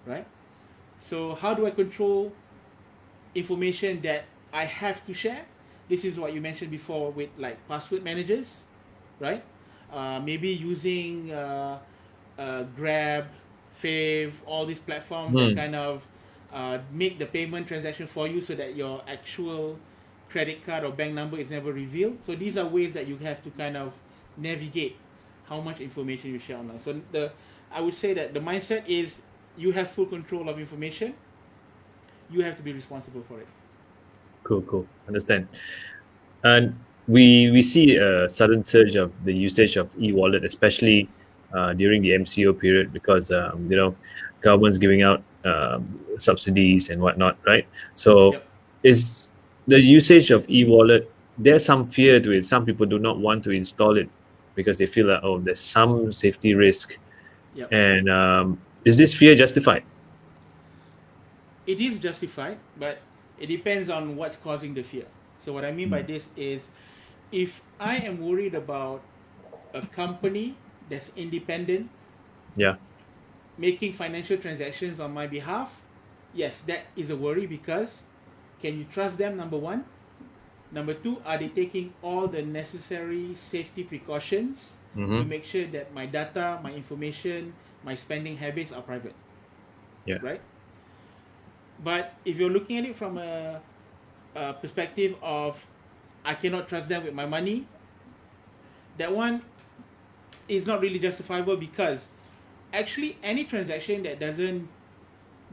right? So how do I control information that I have to share? This is what you mentioned before with like password managers, right? Maybe using Grab, Fave, all these platforms that Hmm. kind of make the payment transaction for you so that your actual credit card or bank number is never revealed. So these are ways that you have to kind of navigate how much information you share online. So I would say that the mindset is you have full control of information. You have to be responsible for it. Cool. Cool. Understand. And we see a sudden surge of the usage of e-wallet, especially during the MCO period, because government's giving out subsidies and whatnot, right? So Yep. is the usage of e-wallet, there's some fear to it. Some people do not want to install it because they feel like, oh, there's some safety risk. Yep. And is this fear justified? It is justified, but it depends on what's causing the fear. So what I mean by Mm. this is if I am worried about a company that's independent Yeah. making financial transactions on my behalf, yes, that is a worry because can you trust them? Number one. Number two, are they taking all the necessary safety precautions to Mm-hmm. make sure that my data, my information, my spending habits are private, Yeah. right? But if you're looking at it from a perspective of I cannot trust them with my money, that one is not really justifiable because actually any transaction that doesn't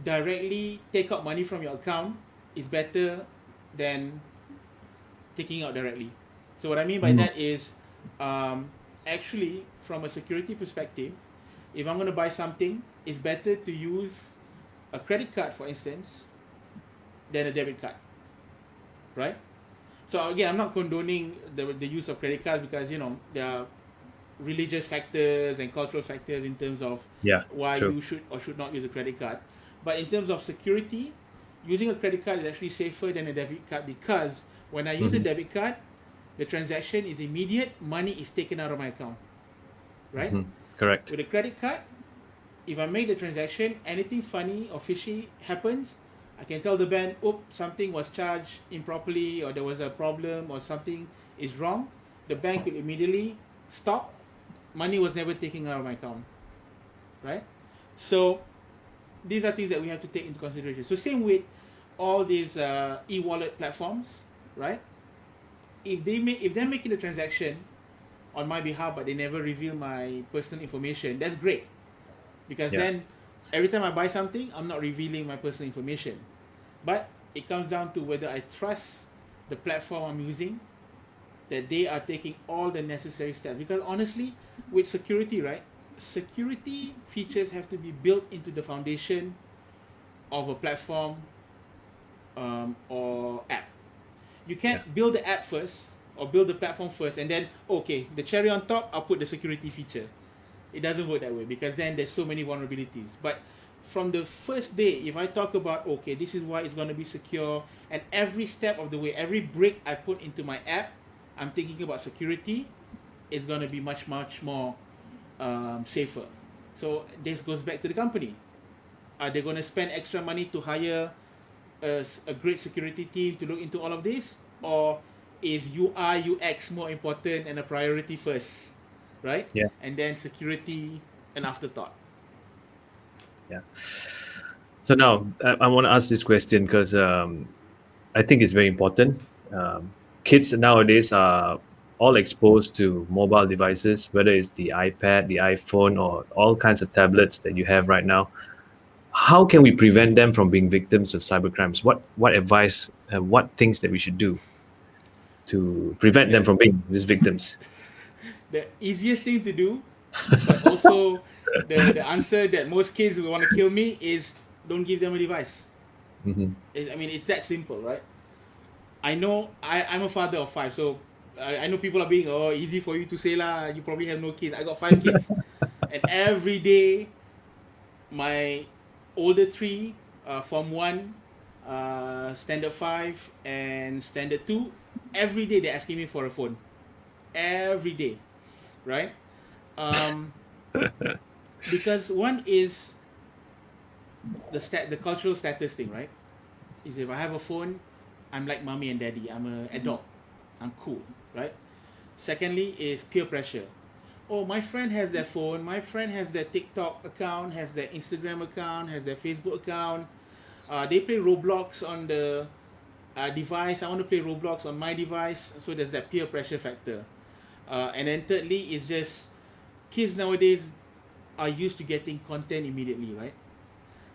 directly take out money from your account is better than taking out directly. So what I mean by Mm. that is actually from a security perspective, if I'm going to buy something, it's better to use a credit card, for instance, than a debit card, right? So again, I'm not condoning the use of credit cards because there are religious factors and cultural factors in terms of Yeah. why True. you should or should not use a credit card. But in terms of security, using a credit card is actually safer than a debit card because when I use a Mm-hmm. debit card, the transaction is immediate, money is taken out of my account, right? Mm-hmm. Correct. With a credit card, if I make the transaction, anything funny or fishy happens, I can tell the bank, oh, something was charged improperly or there was a problem or something is wrong. The bank will immediately stop. Money was never taken out of my account, right? So these are things that we have to take into consideration. So same with all these e-wallet platforms, right? If they're making a transaction on my behalf, but they never reveal my personal information, that's great, because Yeah. then every time I buy something, I'm not revealing my personal information. But it comes down to whether I trust the platform I'm using, that they are taking all the necessary steps. Because honestly, with security, right? Security features have to be built into the foundation of a platform or app. You Yeah. can't build the app first or build the platform first and then, okay, the cherry on top, I'll put the security feature. It doesn't work that way, because then there's so many vulnerabilities. But from the first day, if I talk about, okay, this is why it's going to be secure, and every step of the way, every brick I put into my app, I'm thinking about security, it's going to be much, much more safer. So this goes back to the company. Are they going to spend extra money to hire a great security team to look into all of this? Or is UI, UX more important and a priority first, right? Yeah. And then security an afterthought? Yeah. So now I want to ask this question because I think it's very important. Kids nowadays are all exposed to mobile devices, whether it's the iPad, the iPhone, or all kinds of tablets that you have right now. How can we prevent them from being victims of cybercrimes? What advice, what things that we should do to prevent The, them from being these victims? the easiest thing to do, but also the answer that most kids will want to kill me, is don't give them a device. Hmm. I mean, it's that simple, right? I know I'm a father of five, so I know people are being, oh, easy for you to say lah. You probably have no kids. I got five kids, and every day, my older three, Form One, Standard Five, and Standard Two, every day they're asking me for a phone. Every day, right? Um, because one is the cultural status thing, right? Is if I have a phone, I'm like mommy and daddy. I'm an adult. I'm cool, right? Secondly is peer pressure. Oh, my friend has their phone. My friend has their TikTok account, has their Instagram account, has their Facebook account. They play Roblox on the device. I want to play Roblox on my device. So there's that peer pressure factor. And then thirdly is just kids nowadays are used to getting content immediately, right?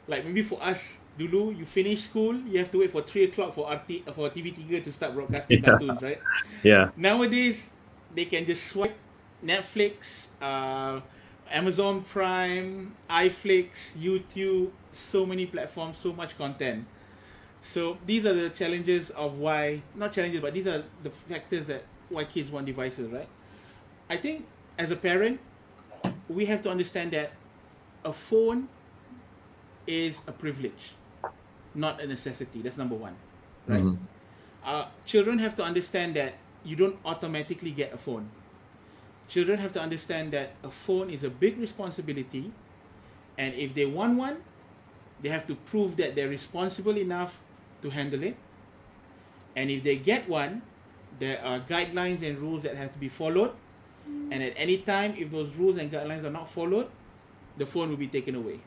Like maybe for us, dulu you finish school, you have to wait for 3 o'clock for TV3 to start broadcasting Yeah. cartoons, right? Yeah. Nowadays, they can just swipe Netflix, Amazon Prime, iFlix, YouTube, so many platforms, so much content. So these are the challenges of why, not challenges, but these are the factors that why kids want devices, right? I think as a parent, we have to understand that a phone is a privilege, not a necessity. That's number one, right? Hmm. Children have to understand that you don't automatically get a phone. Children have to understand that a phone is a big responsibility, and if they want one, they have to prove that they're responsible enough to handle it. And if they get one, there are guidelines and rules that have to be followed. And at any time, if those rules and guidelines are not followed, the phone will be taken away.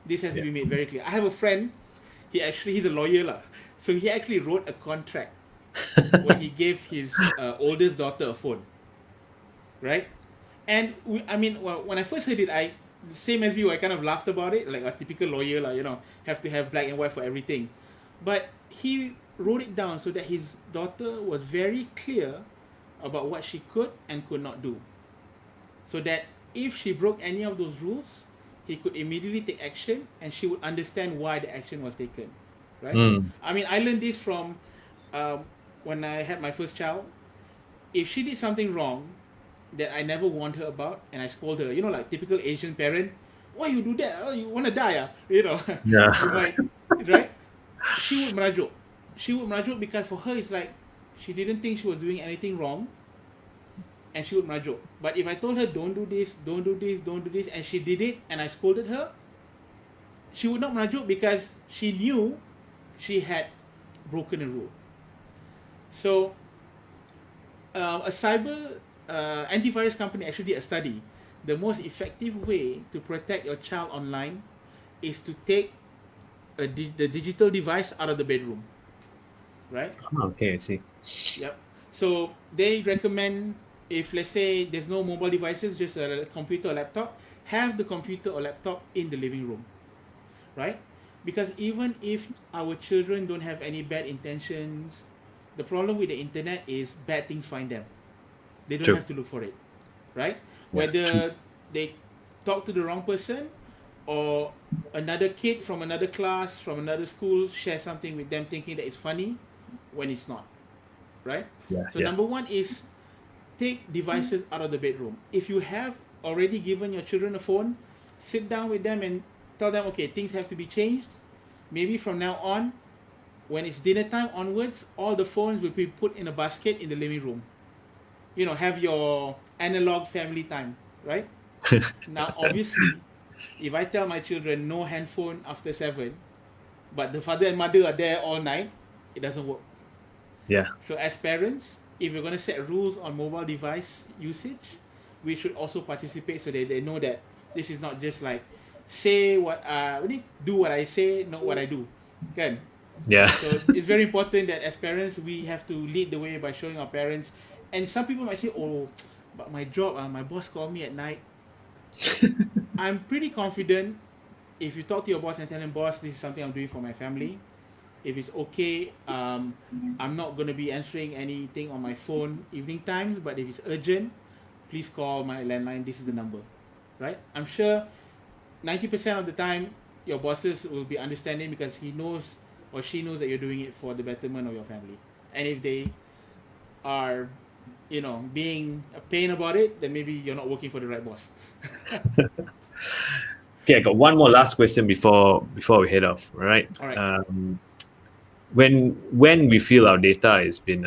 This has to Yeah. be made very clear. I have a friend. He's a lawyer lah. So he actually wrote a contract when he gave his oldest daughter a phone, right? And when I first heard it, I, same as you, I kind of laughed about it, like a typical lawyer lah. Have to have black and white for everything. But he wrote it down so that his daughter was very clear about what she could and could not do, so that if she broke any of those rules, he could immediately take action, and she would understand why the action was taken, right? Mm. I mean, I learned this from when I had my first child. If she did something wrong that I never warned her about, and I scold her, like typical Asian parent, why you do that? Oh, you want to die? Yeah. You might, right? She would merajuk. She would merajuk because for her it's like she didn't think she was doing anything wrong, and she would merajuk. But if I told her don't do this, don't do this, don't do this, and she did it, and I scolded her, she would not merajuk because she knew she had broken a rule. So a cyber antivirus company actually did a study. The most effective way to protect your child online is to take the digital device out of the bedroom, right? Okay, I see. Yep. So they recommend, if let's say there's no mobile devices, just a computer or laptop, have the computer or laptop in the living room, right? Because even if our children don't have any bad intentions, the problem with the internet is bad things find them. They don't True. have to look for it, right? Yeah, true. Whether they talk to the wrong person, or another kid from another class, from another school, share something with them thinking that it's funny when it's not, right? Yeah, So yeah. number one is take devices out of the bedroom. If you have already given your children a phone, sit down with them and tell them, okay, things have to be changed. Maybe from now on, when it's dinner time onwards, all the phones will be put in a basket in the living room. Have your analog family time, right? Now, obviously, if I tell my children no handphone after 7, but the father and mother are there all night, it doesn't work. Yeah. So as parents, if you're going to set rules on mobile device usage, we should also participate so that they know that this is not just like do what I say, not what I do. Can. Yeah. So it's very important that as parents we have to lead the way by showing our parents. And some people might say, "Oh, but my job, my boss called me at night." I'm pretty confident if you talk to your boss and tell him, "Boss, this is something I'm doing for my family. If it's okay, I'm not going to be answering anything on my phone evening times, but if it's urgent, please call my landline. This is the number," right? I'm sure 90% of the time your bosses will be understanding because he knows or she knows that you're doing it for the betterment of your family. And if they are, being a pain about it, then maybe you're not working for the right boss. Okay, I got one more last question before we head off. All right. All right. When we feel our data has been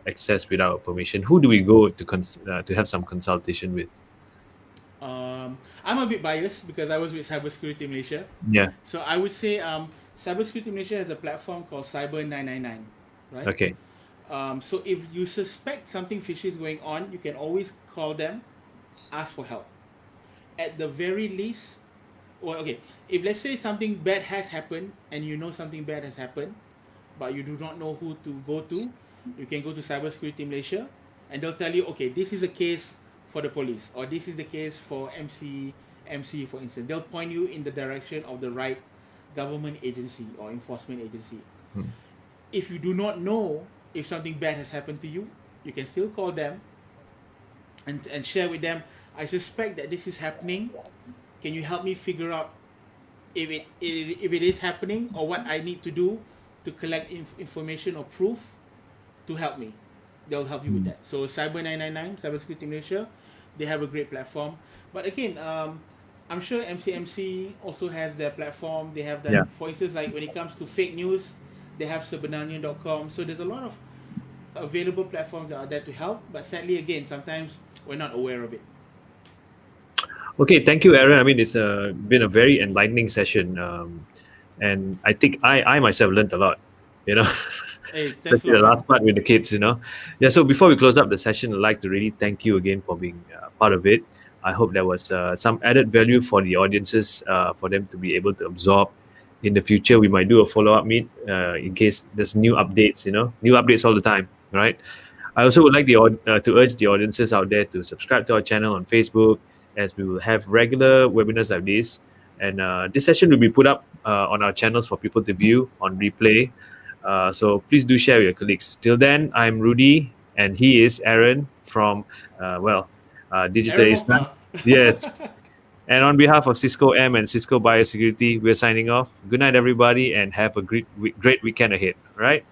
accessed without permission, who do we go to have some consultation with? I'm a bit biased because I was with Cybersecurity Malaysia. Yeah. So I would say Cybersecurity Malaysia has a platform called Cyber 999, right? Okay. So if you suspect something fishy is going on, you can always call them, ask for help. At the very least, if let's say something bad has happened and you know something bad has happened, but you do not know who to go to, you can go to Cybersecurity Malaysia and they'll tell you, okay, this is a case for the police, or this is the case for MC, for instance. They'll point you in the direction of the right government agency or enforcement agency. If you do not know if something bad has happened to you, you can still call them and share with them, I suspect that this is happening. Can you help me figure out if it is happening, or what I need to do to collect information or proof to help me? They'll help you with that. So Cyber 999, Cybersecurity Malaysia, they have a great platform. But again, I'm sure MCMC also has their platform. They have that. Yeah. For instance, like when it comes to fake news, they have sebenarnya.com. So there's a lot of available platforms that are there to help. But sadly, again, sometimes we're not aware of it. Okay, thank you, Aaron. I mean, it's been a very enlightening session, and I think I myself learned a lot. Hey, thanks a Especially the lot, man. last part with the kids. Yeah. So before we close up the session, I'd like to really thank you again for being part of it. I hope there was some added value for the audiences, for them to be able to absorb. In the future, we might do a follow-up meet in case there's new updates. New updates all the time, right? I also would like to urge the audiences out there to subscribe to our channel on Facebook, as we will have regular webinars like this. And this session will be put up on our channels for people to view on replay. So please do share with your colleagues. Till then, I'm Rudy, and he is Aaron from, Digital Aaron Islam. Mokhtar. Yes. And on behalf of Cisco M and Cisco Biosecurity, we're signing off. Good night, everybody, and have a great weekend ahead. All right?